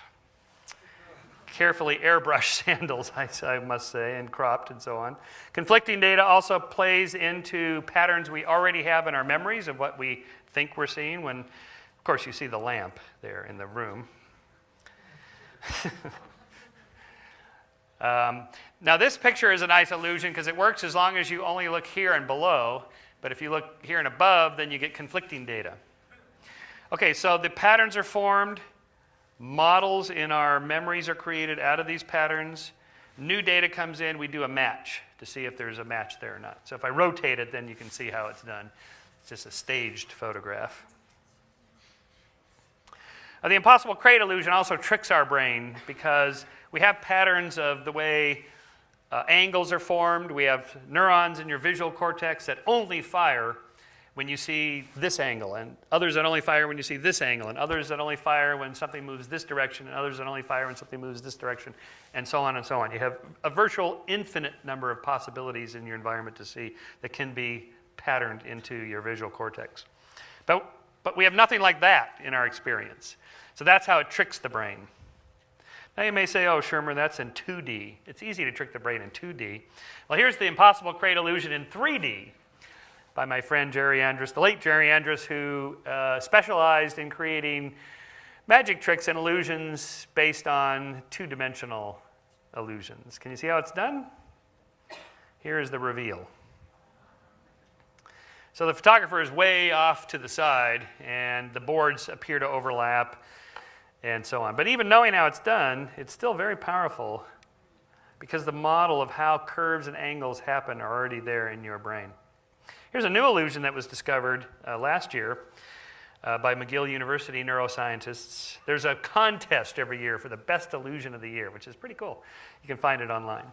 Carefully airbrushed sandals, I must say, and cropped and so on. Conflicting data also plays into patterns we already have in our memories of what we think we're seeing when, of course, you see the lamp there in the room. Now this picture is a nice illusion because it works as long as you only look here and below, but if you look here and above, then you get conflicting data. Okay, so the patterns are formed, models in our memories are created out of these patterns, new data comes in, we do a match to see if there's a match there or not. So if I rotate it, then you can see how it's done. It's just a staged photograph. The impossible crate illusion also tricks our brain because we have patterns of the way angles are formed. We have neurons in your visual cortex that only fire when you see this angle, and others that only fire when you see this angle, and others that only fire when something moves this direction, and others that only fire when something moves this direction, and so on and so on. You have a virtual infinite number of possibilities in your environment to see that can be patterned into your visual cortex. But we have nothing like that in our experience. So that's how it tricks the brain. Now you may say, oh, Shermer, that's in 2D. It's easy to trick the brain in 2D. Well, here's the impossible crate illusion in 3D. By my friend Jerry Andrus, the late Jerry Andrus, who specialized in creating magic tricks and illusions based on two-dimensional illusions. Can you see how it's done? Here is the reveal. So the photographer is way off to the side, and the boards appear to overlap, and so on. But even knowing how it's done, it's still very powerful because the model of how curves and angles happen are already there in your brain. Here's a new illusion that was discovered last year. by McGill University neuroscientists. There's a contest every year for the best illusion of the year, which is pretty cool. You can find it online.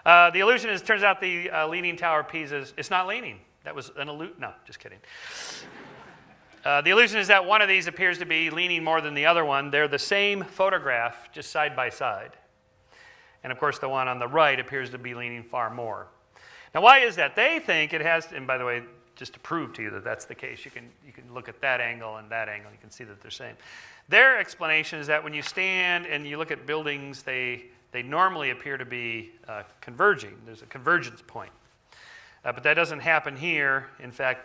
The illusion is, turns out the Leaning Tower of Pisa it's not leaning. That was an illusion. No, just kidding. The illusion is that one of these appears to be leaning more than the other one. They're the same photograph, just side by side. And of course, the one on the right appears to be leaning far more. Now, why is that? They think it has, and by the way, just to prove to you that that's the case, you can look at that angle and that angle. You can see that they're same. Their explanation is that when you stand and you look at buildings, they normally appear to be converging. There's a convergence point. But that doesn't happen here. In fact,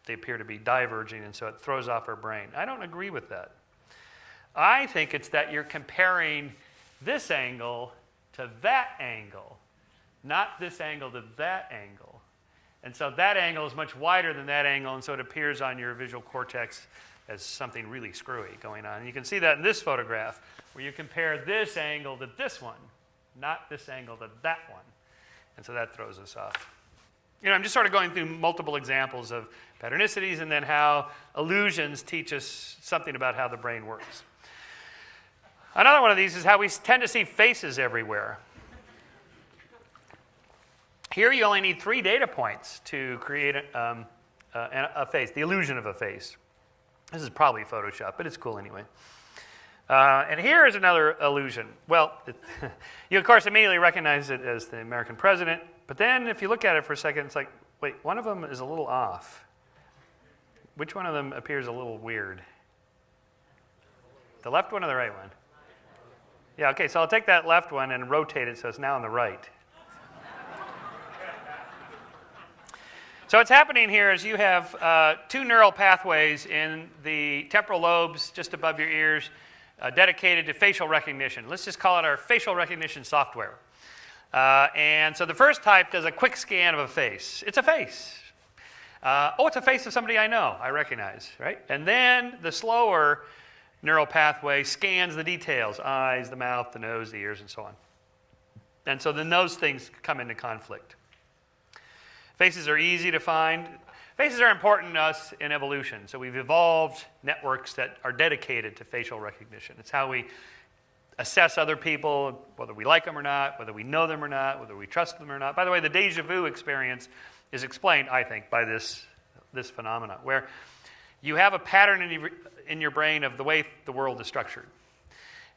they appear to be diverging, and so it throws off our brain. I don't agree with that. I think it's that you're comparing this angle to that angle, not this angle to that angle. And so that angle is much wider than that angle, and so it appears on your visual cortex as something really screwy going on. And you can see that in this photograph, where you compare this angle to this one, not this angle to that one. And so that throws us off. You know, I'm just sort of going through multiple examples of patternicities and then how illusions teach us something about how the brain works. Another one of these is how we tend to see faces everywhere. Here you only need 3 data points to create a face, the illusion of a face. This is probably Photoshop, but it's cool anyway. And here is another illusion. Well, you of course immediately recognize it as the American president, but then if you look at it for a second, it's like, wait, one of them is a little off. Which one of them appears a little weird? The left one or the right one? Yeah, okay, so I'll take that left one and rotate it so it's now on the right. So what's happening here is you have 2 neural pathways in the temporal lobes just above your ears dedicated to facial recognition. Let's just call it our facial recognition software. And so the first type does a quick scan of a face. It's a face. Oh, it's a face of somebody I know, I recognize, right? And then the slower neural pathway scans the details, eyes, the mouth, the nose, the ears, and so on. And so then those things come into conflict. Faces are easy to find. Faces are important to us in evolution. So we've evolved networks that are dedicated to facial recognition. It's how we assess other people, whether we like them or not, whether we know them or not, whether we trust them or not. By the way, the déjà vu experience is explained, I think, by this phenomena, where you have a pattern in your brain of the way the world is structured.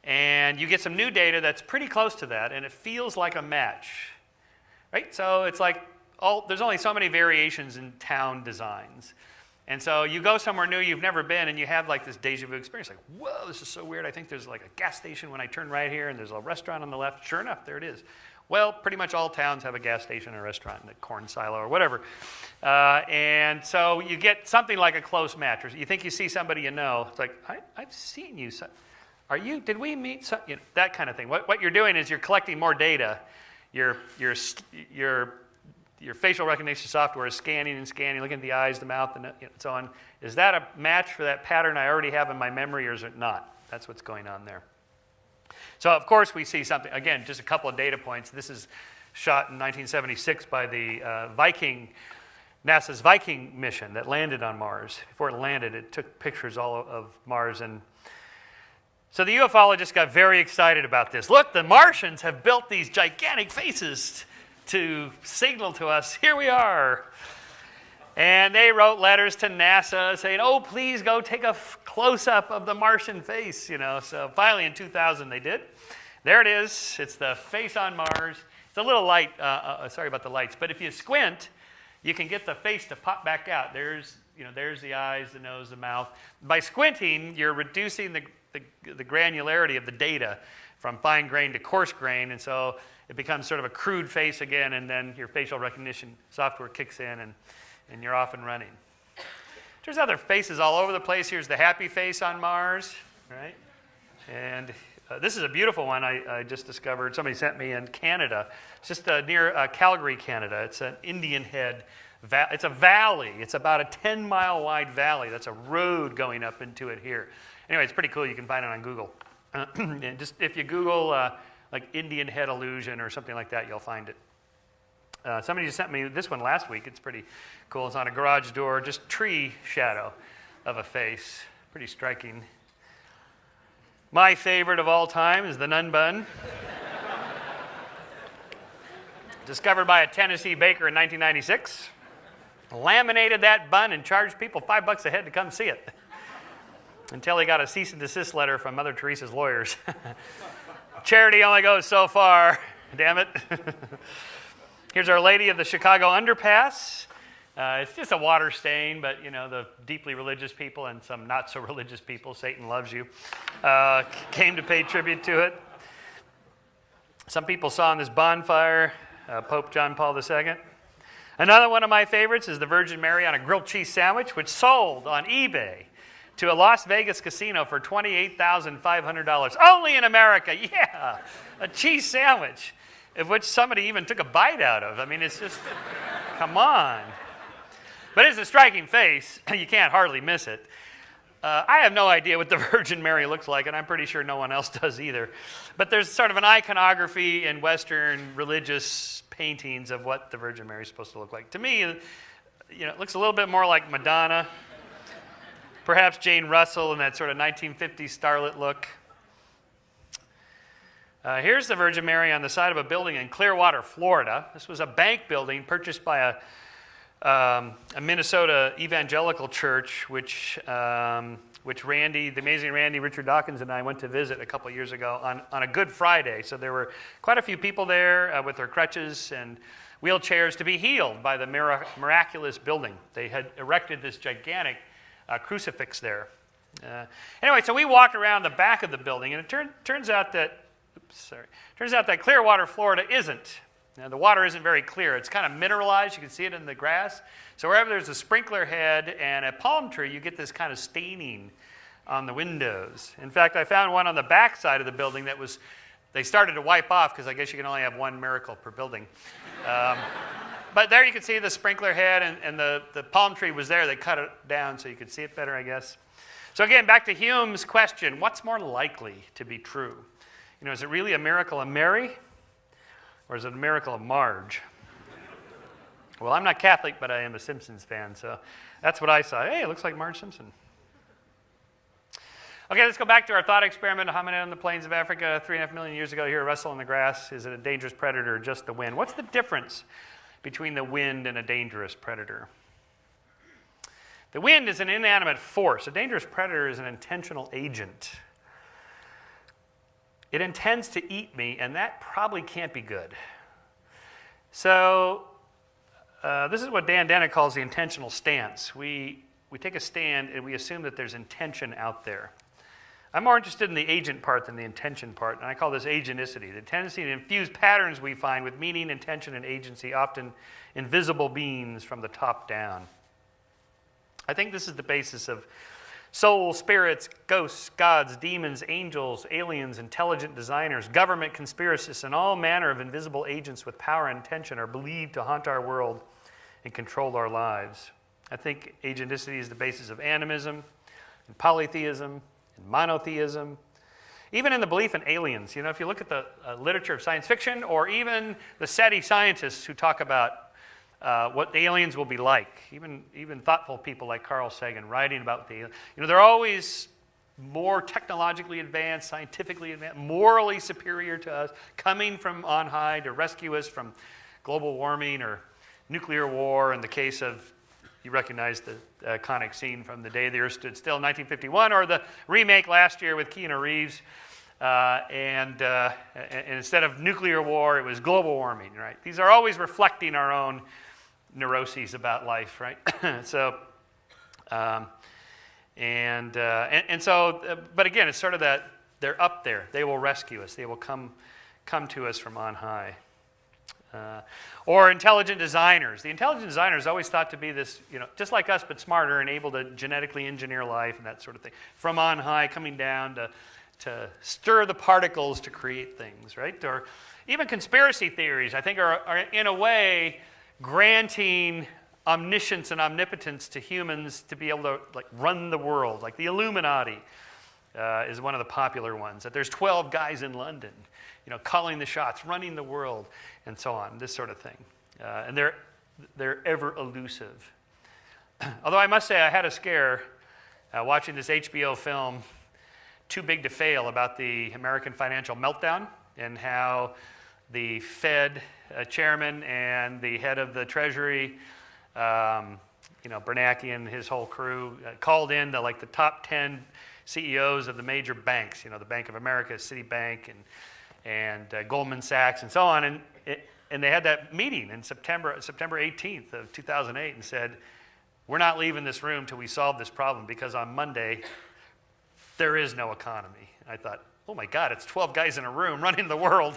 And you get some new data that's pretty close to that, and it feels like a match, right? So it's like, there's only so many variations in town designs. And so you go somewhere new you've never been, and you have like this déjà vu experience, like, whoa, this is so weird. I think there's like a gas station when I turn right here, and there's a restaurant on the left. Sure enough, there it is. Well, pretty much all towns have a gas station or a restaurant, a corn silo or whatever. And so you get something like a close match. Or you think you see somebody you know. It's like, I've seen you. Did we meet? You know, that kind of thing. What you're doing is you're collecting more data. Your facial recognition software is scanning and scanning, looking at the eyes, the mouth, and so on. Is that a match for that pattern I already have in my memory, or is it not? That's what's going on there. So, of course, we see something. Again, just a couple of data points. This is shot in 1976 by the NASA's Viking mission that landed on Mars. Before it landed, it took pictures all of Mars. And so the ufologists got very excited about this. Look, the Martians have built these gigantic faces to signal to us, here we are. And they wrote letters to NASA saying, oh, please go take a close-up of the Martian face, you know. So finally in 2000 they did. There it is. It's the face on Mars. It's a little light. Sorry about the lights. But if you squint, you can get the face to pop back out. There's the eyes, the nose, the mouth. By squinting, you're reducing the granularity of the data from fine grain to coarse grain. And so it becomes sort of a crude face again, and then your facial recognition software kicks in, and you're off and running. There's other faces all over the place. Here's the happy face on Mars, right? And this is a beautiful one I just discovered. Somebody sent me in Canada. It's just near Calgary, Canada. It's an Indian Head. It's a valley. It's about a 10-mile wide valley. That's a road going up into it here. Anyway, it's pretty cool. You can find it on Google. And just if you Google like Indian Head illusion or something like that, you'll find it. Somebody just sent me this one last week. It's pretty cool. It's on a garage door, just tree shadow of a face. Pretty striking. My favorite of all time is the nun bun. Discovered by a Tennessee baker in 1996. Laminated that bun and charged people $5 a head to come see it. Until he got a cease and desist letter from Mother Teresa's lawyers. Charity only goes so far, damn it. Here's Our Lady of the Chicago Underpass. It's just a water stain, but you know, the deeply religious people and some not so religious people, Satan loves you, came to pay tribute to it. Some people saw on this bonfire Pope John Paul II. Another one of my favorites is the Virgin Mary on a grilled cheese sandwich, which sold on eBay to a Las Vegas casino for $28,500. Only in America, yeah, a cheese sandwich, of which somebody even took a bite out of. I mean, it's just, come on. But it's a striking face. You can't hardly miss it. I have no idea what the Virgin Mary looks like, and I'm pretty sure no one else does either. But there's sort of an iconography in Western religious paintings of what the Virgin Mary is supposed to look like. To me, you know, it looks a little bit more like Madonna, perhaps Jane Russell in that sort of 1950s starlet look. Here's the Virgin Mary on the side of a building in Clearwater, Florida. This was a bank building purchased by a Minnesota evangelical church, which Randy, the amazing Randy, Richard Dawkins, and I went to visit a couple years ago on a Good Friday. So there were quite a few people there with their crutches and wheelchairs to be healed by the miraculous building. They had erected this gigantic crucifix there. Anyway, so we walked around the back of the building, and it turns out that Clearwater, Florida isn't. Now, the water isn't very clear. It's kind of mineralized. You can see it in the grass. So wherever there's a sprinkler head and a palm tree, you get this kind of staining on the windows. In fact, I found one on the back side of the building that was, they started to wipe off because I guess you can only have one miracle per building. But there you can see the sprinkler head, and the palm tree was there. They cut it down so you could see it better, I guess. So again, back to Hume's question, what's more likely to be true? You know, is it really a miracle of Mary? Or is it a miracle of Marge? Well, I'm not Catholic, but I am a Simpsons fan, so that's what I saw. Hey, it looks like Marge Simpson. Okay, let's go back to our thought experiment. A hominid on the plains of Africa 3.5 million years ago here wrestle in the grass. Is it a dangerous predator or just the wind? What's the difference between the wind and a dangerous predator? The wind is an inanimate force. A dangerous predator is an intentional agent. It intends to eat me, and that probably can't be good. So this is what Dan Dennett calls the intentional stance. We take a stand, and we assume that there's intention out there. I'm more interested in the agent part than the intention part, and I call this agenticity, the tendency to infuse patterns we find with meaning, intention, and agency, often invisible beings from the top down. I think this is the basis of souls, spirits, ghosts, gods, demons, angels, aliens, intelligent designers, government conspiracists, and all manner of invisible agents with power and intention are believed to haunt our world and control our lives. I think agenticity is the basis of animism, and polytheism, and monotheism, even in the belief in aliens. You know, if you look at the literature of science fiction, or even the SETI scientists who talk about what aliens will be like, even thoughtful people like Carl Sagan writing about the, you know, they're always more technologically advanced, scientifically advanced, morally superior to us, coming from on high to rescue us from global warming or nuclear war. In the case of, you recognize the iconic scene from The Day the Earth Stood Still in 1951, or the remake last year with Keanu Reeves. And instead of nuclear war, it was global warming, right? These are always reflecting our own neuroses about life, right? So, but again, it's sort of that they're up there. They will rescue us. They will come to us from on high. Or intelligent designers. The intelligent designer is always thought to be this, you know, just like us, but smarter and able to genetically engineer life and that sort of thing. From on high, coming down to stir the particles to create things, right? Or even conspiracy theories, I think, are in a way granting omniscience and omnipotence to humans to be able to like run the world. Like the Illuminati is one of the popular ones. That there's 12 guys in London, you know, calling the shots, running the world, and so on. This sort of thing, and they're ever elusive. Although I must say, I had a scare watching this HBO film, Too Big to Fail, about the American financial meltdown and how the Fed chairman and the head of the Treasury, Bernanke and his whole crew, called in the top 10 CEOs of the major banks, the Bank of America, Citibank, and Goldman Sachs, and so on. And they had that meeting in September 18th of 2008 and said, we're not leaving this room till we solve this problem, because on Monday, there is no economy. I thought, oh my God, it's 12 guys in a room running the world.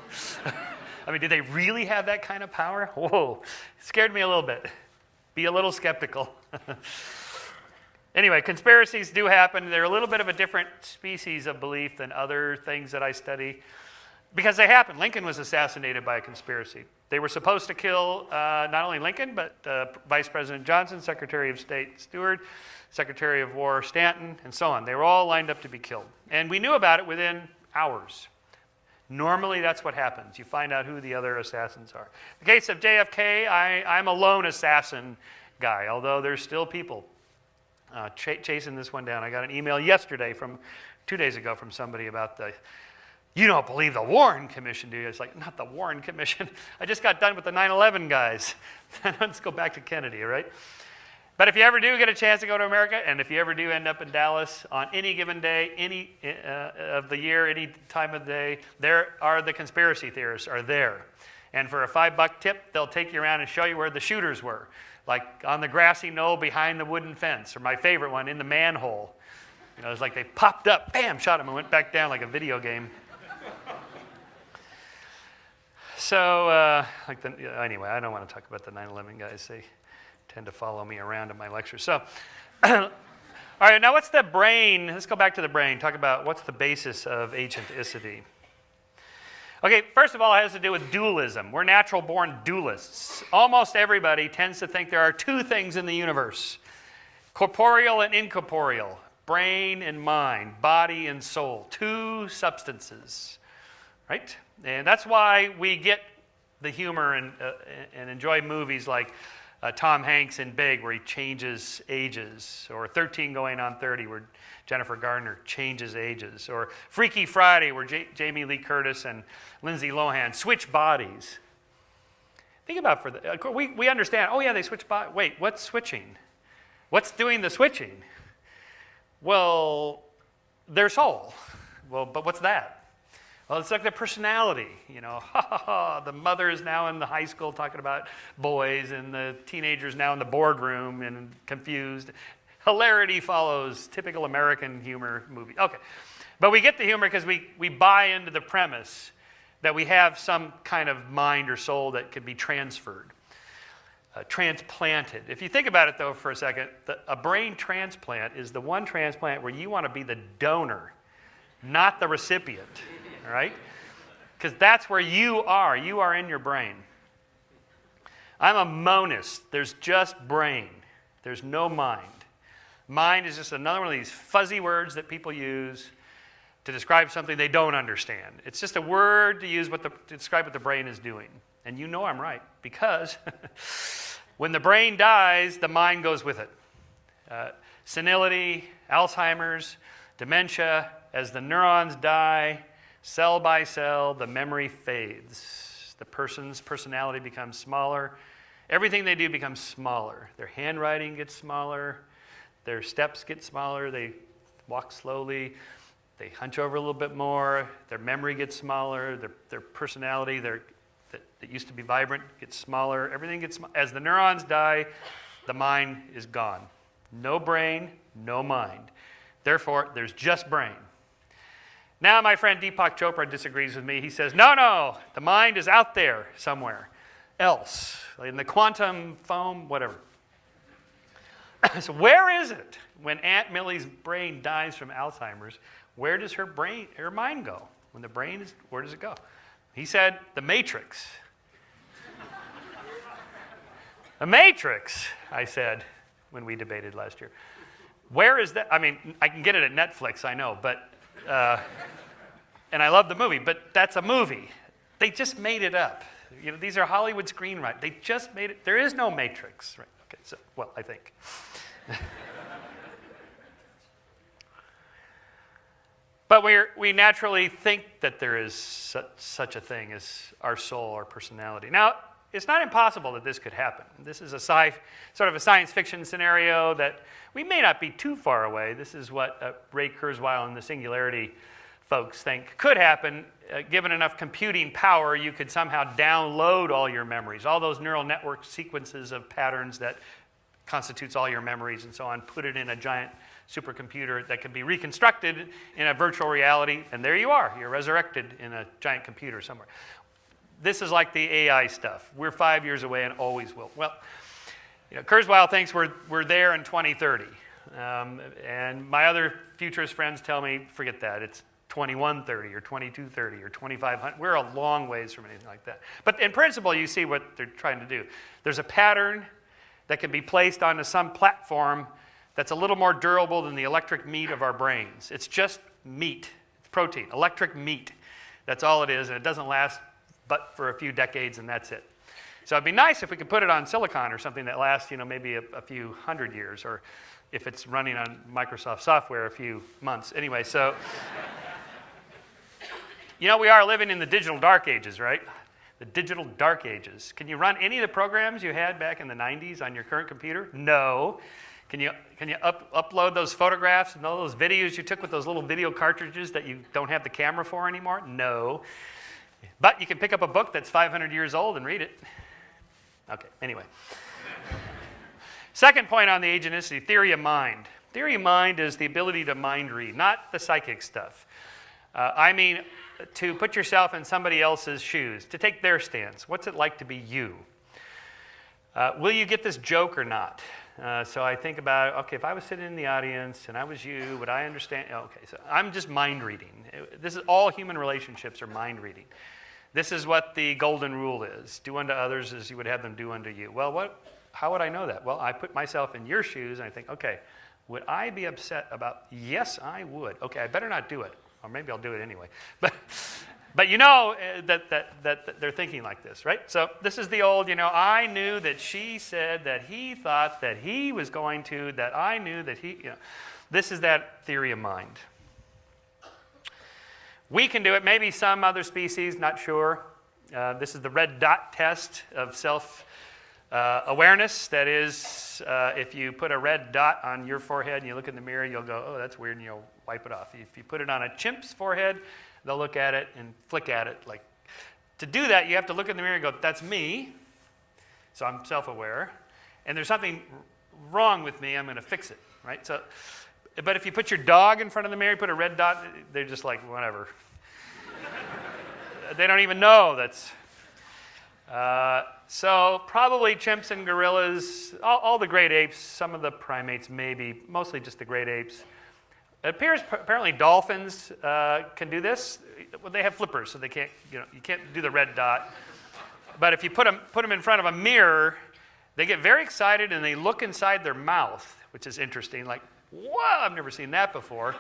I mean, do they really have that kind of power? Whoa, it scared me a little bit. Be a little skeptical. Anyway, conspiracies do happen. They're a little bit of a different species of belief than other things that I study, because they happen. Lincoln was assassinated by a conspiracy. They were supposed to kill not only Lincoln, but Vice President Johnson, Secretary of State Stewart, Secretary of War Stanton, and so on. They were all lined up to be killed. And we knew about it within hours. Normally, that's what happens. You find out who the other assassins are. In the case of JFK, I'm a lone assassin guy, although there's still people chasing this one down. I got an email yesterday 2 days ago from somebody about you don't believe the Warren Commission, do you? It's like, not the Warren Commission. I just got done with the 9/11 guys. Let's go back to Kennedy, right? But if you ever do get a chance to go to America, and if you ever do end up in Dallas on any given day, any of the year, any time of the day, there are the conspiracy theorists are there. And for a $5 tip, they'll take you around and show you where the shooters were, like on the grassy knoll behind the wooden fence, or my favorite one, in the manhole. It's like they popped up, bam, shot them, and went back down like a video game. So, anyway, I don't want to talk about the 9/11 guys. They tend to follow me around in my lectures. So, all right, now what's the brain? Let's go back to the brain. Talk about what's the basis of agenticity. Okay, first of all, it has to do with dualism. We're natural-born dualists. Almost everybody tends to think there are two things in the universe: corporeal and incorporeal, brain and mind, body and soul, two substances, right? And that's why we get the humor and enjoy movies like Tom Hanks in Big, where he changes ages, or 13 Going on 30, where Jennifer Garner changes ages, or Freaky Friday, where Jamie Lee Curtis and Lindsay Lohan switch bodies. Think about we understand, oh yeah, they switch bodies. Wait, what's switching? What's doing the switching? Well, their soul. Well, but what's that? Well, it's like their personality, the mother is now in the high school talking about boys, and the teenager's now in the boardroom and confused. Hilarity follows, typical American humor movie. Okay, but we get the humor because we buy into the premise that we have some kind of mind or soul that can be transferred, transplanted. If you think about it, though, for a second, a brain transplant is the one transplant where you want to be the donor, not the recipient. All right? Because that's where you are. You are in your brain. I'm a monist. There's just brain. There's no mind. Mind is just another one of these fuzzy words that people use to describe something they don't understand. It's just a word to use to describe what the brain is doing. And you know I'm right, because when the brain dies, the mind goes with it. Senility, Alzheimer's, dementia, as the neurons die, cell by cell, the memory fades. The person's personality becomes smaller. Everything they do becomes smaller. Their handwriting gets smaller. Their steps get smaller. They walk slowly. They hunch over a little bit more. Their memory gets smaller. Their personality, that used to be vibrant, gets smaller. Everything gets smaller. As the neurons die, the mind is gone. No brain, no mind. Therefore, there's just brain. Now my friend Deepak Chopra disagrees with me. He says, no, the mind is out there somewhere else, in the quantum foam, whatever. So where is it when Aunt Millie's brain dies from Alzheimer's? Where does her mind go? When the brain is, where does it go? He said, the Matrix. The Matrix, I said when we debated last year. Where is that? I mean, I can get it at Netflix, I know, but... and I love the movie, but that's a movie. They just made it up. These are Hollywood screenwriters. They just made it. There is no Matrix. Right? Okay, so, well, I think. But we naturally think that there is such a thing as our soul or personality. Now, it's not impossible that this could happen. This is a sort of a science fiction scenario that we may not be too far away. This is what Ray Kurzweil and the singularity folks think could happen. Given enough computing power, you could somehow download all your memories, all those neural network sequences of patterns that constitutes all your memories and so on, put it in a giant supercomputer that can be reconstructed in a virtual reality, and there you are. You're resurrected in a giant computer somewhere. This is like the AI stuff. We're 5 years away and always will. Well, Kurzweil thinks we're there in 2030. And my other futurist friends tell me, forget that. It's 2130 or 2230 or 2500. We're a long ways from anything like that. But in principle, you see what they're trying to do. There's a pattern that can be placed onto some platform that's a little more durable than the electric meat of our brains. It's just meat. It's protein, electric meat. That's all it is, and it doesn't last but for a few decades, and that's it. So it'd be nice if we could put it on silicon or something that lasts, maybe a few hundred years, or if it's running on Microsoft software, a few months. Anyway, so we are living in the digital dark ages, right? The digital dark ages. Can you run any of the programs you had back in the 90s on your current computer? No. Can you upload those photographs and all those videos you took with those little video cartridges that you don't have the camera for anymore? No. But you can pick up a book that's 500 years old and read it. Okay, anyway. Second point on the agenicity, theory of mind. Theory of mind is the ability to mind read, not the psychic stuff. I mean, to put yourself in somebody else's shoes, to take their stance. What's it like to be you? Will you get this joke or not? So I think about, okay, if I was sitting in the audience and I was you, would I understand? Okay, so I'm just mind reading. This is all human relationships are mind reading. This is what the golden rule is. Do unto others as you would have them do unto you. Well, how would I know that? Well, I put myself in your shoes and I think, okay, would I be upset about, yes, I would. Okay, I better not do it. Or maybe I'll do it anyway. But that they're thinking like this, right? So this is the old, I knew that she said that he thought that he was going to, that I knew that he, This is that theory of mind. We can do it, maybe some other species, not sure. This is the red dot test of self-awareness. That is, if you put a red dot on your forehead and you look in the mirror, you'll go, oh, that's weird, and you'll wipe it off. If you put it on a chimp's forehead, they'll look at it and flick at it. Like, to do that, you have to look in the mirror and go, that's me. So I'm self-aware. And there's something wrong with me, I'm going to fix it, right? So, but if you put your dog in front of the mirror, put a red dot, they're just like, whatever. They don't even know that's... So probably chimps and gorillas, all the great apes, some of the primates maybe, mostly just the great apes. It appears apparently dolphins can do this. Well, they have flippers, so they can't, you can't do the red dot. But if you put them in front of a mirror, they get very excited and they look inside their mouth, which is interesting. Like, whoa, I've never seen that before.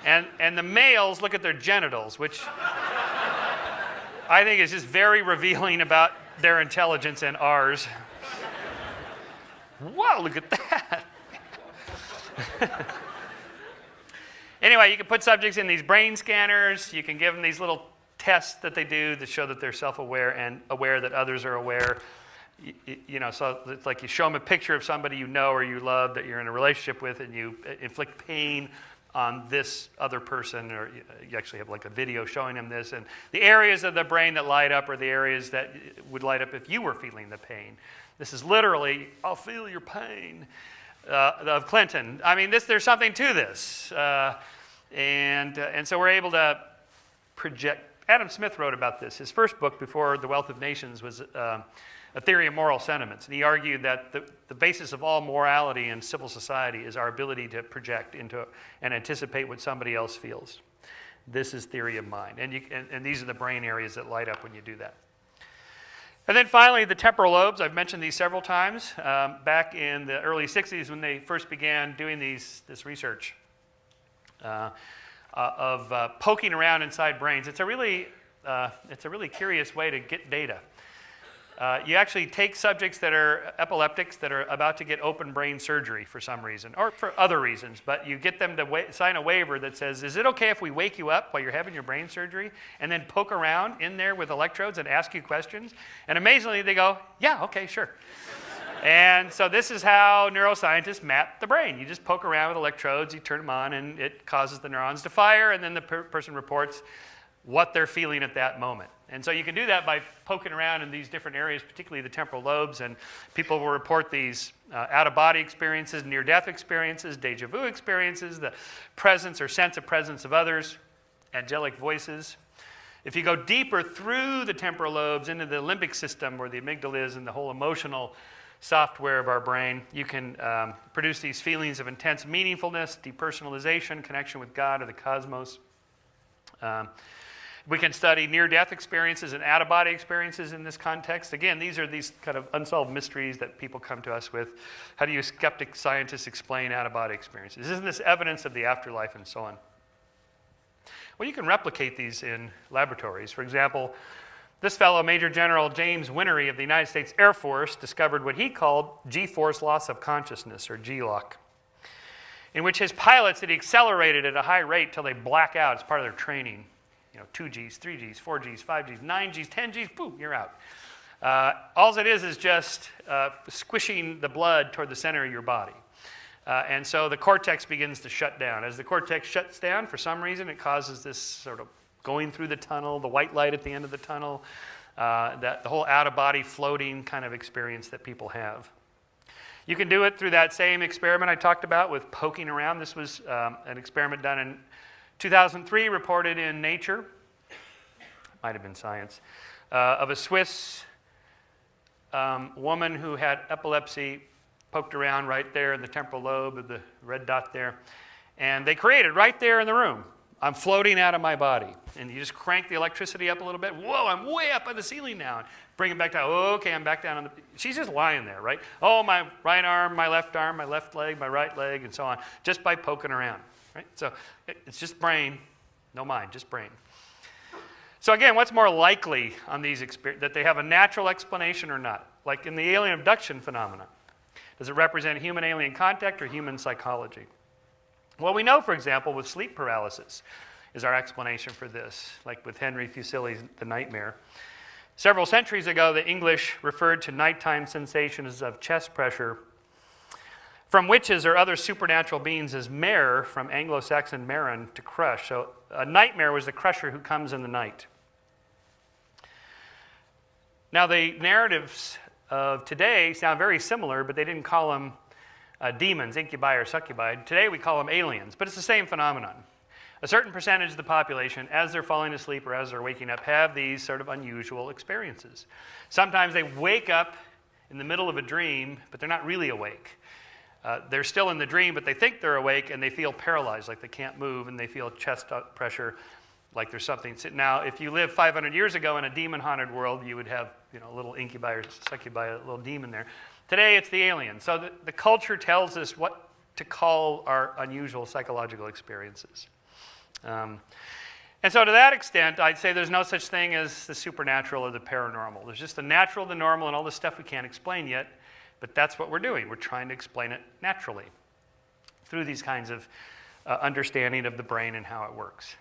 And the males look at their genitals, which I think is just very revealing about their intelligence and ours. Wow, look at that. Anyway, you can put subjects in these brain scanners. You can give them these little tests that they do to show that they're self-aware and aware that others are aware. So it's like you show them a picture of somebody you know or you love that you're in a relationship with, and you inflict pain on this other person, or you actually have like a video showing them this, and the areas of the brain that light up are the areas that would light up if you were feeling the pain. This is literally, I'll feel your pain, of Clinton. I mean, there's something to this. And so we're able to project. Adam Smith wrote about this. His first book before The Wealth of Nations was A Theory of Moral Sentiments. And he argued that the basis of all morality in civil society is our ability to project into and anticipate what somebody else feels. This is theory of mind. And these are the brain areas that light up when you do that. And then finally, the temporal lobes. I've mentioned these several times. Back in the early 60s when they first began doing this research of poking around inside brains. It's a really curious way to get data. You actually take subjects that are epileptics that are about to get open brain surgery for some reason, or for other reasons, but you get them to sign a waiver that says, is it okay if we wake you up while you're having your brain surgery and then poke around in there with electrodes and ask you questions? And amazingly, they go, yeah, okay, sure. And so this is how neuroscientists map the brain. You just poke around with electrodes, you turn them on, and it causes the neurons to fire, and then the person reports what they're feeling at that moment. And so you can do that by poking around in these different areas, particularly the temporal lobes, and people will report these out-of-body experiences, near-death experiences, deja vu experiences, the presence or sense of presence of others, angelic voices. If you go deeper through the temporal lobes into the limbic system where the amygdala is and the whole emotional software of our brain, you can produce these feelings of intense meaningfulness, depersonalization, connection with God or the cosmos. We can study near-death experiences and out-of-body experiences in this context. Again, these are these kind of unsolved mysteries that people come to us with. How do you skeptic scientists explain out-of-body experiences? Isn't this evidence of the afterlife and so on? Well, you can replicate these in laboratories. For example, this fellow, Major General James Winery of the United States Air Force, discovered what he called G-force loss of consciousness, or G-LOC, in which his pilots had accelerated at a high rate till they black out as part of their training. 2Gs, 3Gs, 4Gs, 5Gs, 9Gs, 10Gs, boom, you're out. All it is just squishing the blood toward the center of your body. And so the cortex begins to shut down. As the cortex shuts down, for some reason, it causes this sort of going through the tunnel, the white light at the end of the tunnel, the whole out-of-body floating kind of experience that people have. You can do it through that same experiment I talked about with poking around. This was an experiment done in 2003, reported in Nature, might have been Science, of a Swiss woman who had epilepsy, poked around right there in the temporal lobe of the red dot there. And they created right there in the room, I'm floating out of my body. And you just crank the electricity up a little bit. Whoa, I'm way up on the ceiling now. Bring it back down. Okay, I'm back down on the... She's just lying there, right? Oh, my right arm, my left leg, my right leg, and so on, just by poking around. Right? So it's just brain, no mind, just brain. So again, what's more likely on these that they have a natural explanation or not? Like in the alien abduction phenomenon, does it represent human-alien contact or human psychology? Well, we know, for example, with sleep paralysis is our explanation for this, like with Henry Fuseli's The Nightmare. Several centuries ago, the English referred to nighttime sensations of chest pressure from witches or other supernatural beings as mare, from Anglo-Saxon marin, to crush. So a nightmare was the crusher who comes in the night. Now the narratives of today sound very similar, but they didn't call them demons, incubi or succubi. Today we call them aliens, but it's the same phenomenon. A certain percentage of the population, as they're falling asleep or as they're waking up, have these sort of unusual experiences. Sometimes they wake up in the middle of a dream, but they're not really awake. They're still in the dream, but they think they're awake, and they feel paralyzed, like they can't move, and they feel chest pressure, like there's something. Now, if you lived 500 years ago in a demon-haunted world, you would have a little incubi or succubi, a little demon there. Today, it's the alien. So the culture tells us what to call our unusual psychological experiences. And so to that extent, I'd say there's no such thing as the supernatural or the paranormal. There's just the natural, the normal, and all the stuff we can't explain yet. But that's what we're doing. We're trying to explain it naturally through these kinds of understanding of the brain and how it works.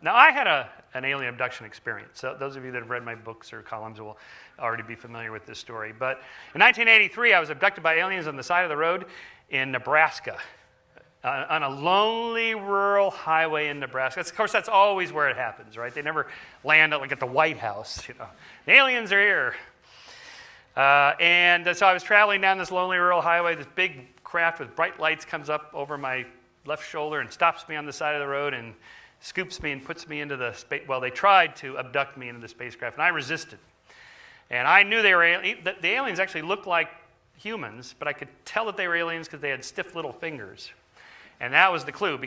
Now, I had an alien abduction experience. So those of you that have read my books or columns will already be familiar with this story. But in 1983, I was abducted by aliens on the side of the road in Nebraska, on a lonely rural highway in Nebraska. Of course, that's always where it happens, right? They never land like at the White House. The aliens are here. And so I was traveling down this lonely rural highway. This big craft with bright lights comes up over my left shoulder and stops me on the side of the road and scoops me and puts me into the space. Well, they tried to abduct me into the spacecraft, and I resisted. And I knew they were the aliens actually looked like humans, but I could tell that they were aliens because they had stiff little fingers. And that was the clue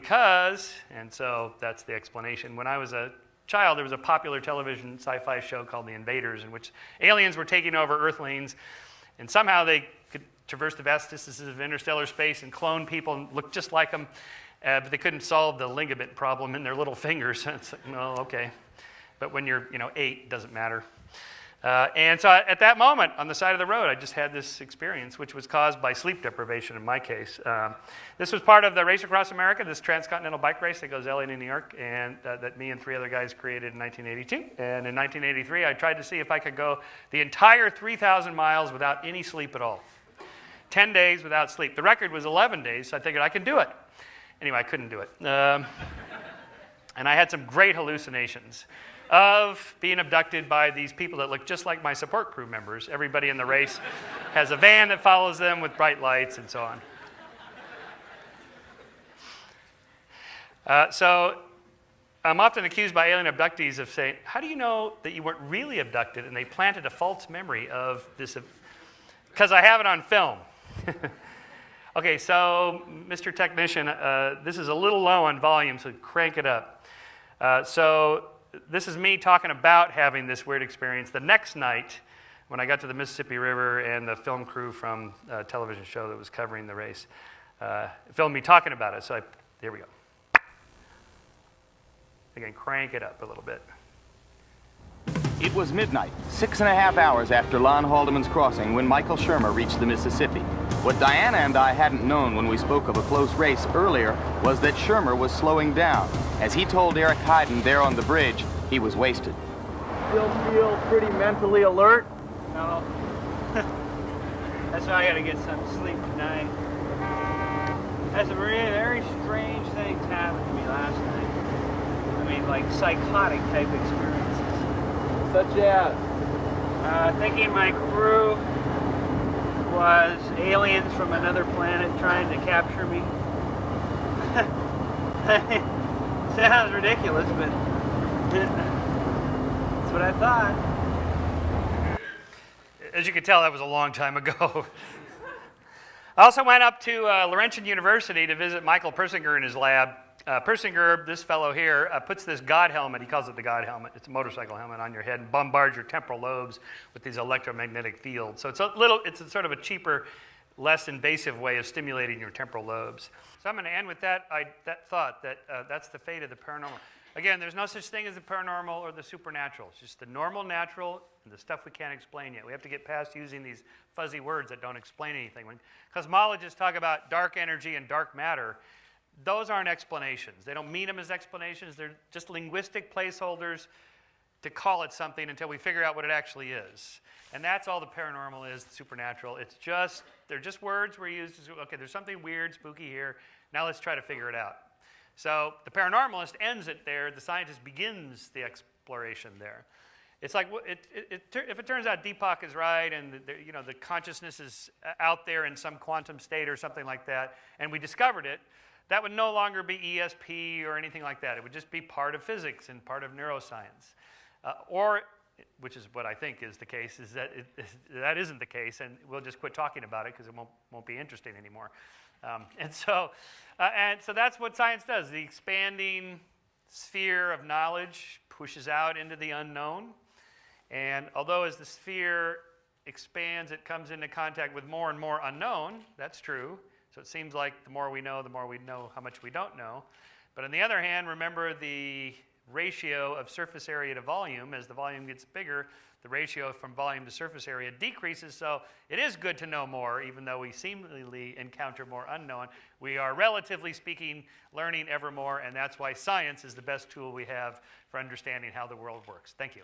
and so that's the explanation. When I was a child, there was a popular television sci-fi show called The Invaders, in which aliens were taking over Earthlings, and somehow they could traverse the vast distances of interstellar space and clone people and look just like them, but they couldn't solve the ligament problem in their little fingers. It's like, no, okay. But when you're 8, it doesn't matter. And so at that moment, on the side of the road, I just had this experience, which was caused by sleep deprivation in my case. This was part of the Race Across America, this transcontinental bike race that goes LA to New York, and that me and 3 other guys created in 1982. And in 1983, I tried to see if I could go the entire 3,000 miles without any sleep at all. 10 days without sleep. The record was 11 days, so I figured I could do it. Anyway, I couldn't do it. And I had some great hallucinations of being abducted by these people that look just like my support crew members. Everybody in the race has a van that follows them with bright lights and so on. So I'm often accused by alien abductees of saying, how do you know that you weren't really abducted and they planted a false memory of this? Because I have it on film. Okay, so Mr. Technician, this is a little low on volume, so crank it up. So this is me talking about having this weird experience. The next night, when I got to the Mississippi River and the film crew from a television show that was covering the race filmed me talking about it. So here we go. Again, crank it up a little bit. It was midnight, 6.5 hours after Lon Haldeman's crossing, when Michael Shermer reached the Mississippi. What Diana and I hadn't known when we spoke of a close race earlier was that Shermer was slowing down. As he told Eric Hyden there on the bridge, he was wasted. Still feel pretty mentally alert? No. That's why I gotta get some sleep tonight. That's a really very strange things happened to me last night. I mean, like psychotic type experiences. Such as? Thinking my crew was aliens from another planet trying to capture me. Sounds ridiculous, but that's what I thought. As you can tell, that was a long time ago. I also went up to Laurentian University to visit Michael Persinger in his lab. Persinger, this fellow here, puts this God helmet, he calls it the God helmet, it's a motorcycle helmet on your head, and bombards your temporal lobes with these electromagnetic fields. So it's a sort of a cheaper, less invasive way of stimulating your temporal lobes. So I'm going to end with that thought that that's the fate of the paranormal. Again, there's no such thing as the paranormal or the supernatural. It's just the normal, natural, and the stuff we can't explain yet. We have to get past using these fuzzy words that don't explain anything. When cosmologists talk about dark energy and dark matter, those aren't explanations. They don't mean them as explanations. They're just linguistic placeholders to call it something until we figure out what it actually is. And that's all the paranormal is, the supernatural. They're just words we're used to, okay, there's something weird, spooky here. Now let's try to figure it out. So the paranormalist ends it there. The scientist begins the exploration there. It's like, if it turns out Deepak is right and the consciousness is out there in some quantum state or something like that, and we discovered it, that would no longer be ESP or anything like that. It would just be part of physics and part of neuroscience. Or, which is what I think is the case, is that that isn't the case, and we'll just quit talking about it because it won't be interesting anymore. And so that's what science does. The expanding sphere of knowledge pushes out into the unknown. And although as the sphere expands, it comes into contact with more and more unknown, that's true. So it seems like the more we know how much we don't know. But on the other hand, remember the ratio of surface area to volume. As the volume gets bigger, the ratio from volume to surface area decreases. So it is good to know more, even though we seemingly encounter more unknown. We are, relatively speaking, learning ever more, and that's why science is the best tool we have for understanding how the world works. Thank you.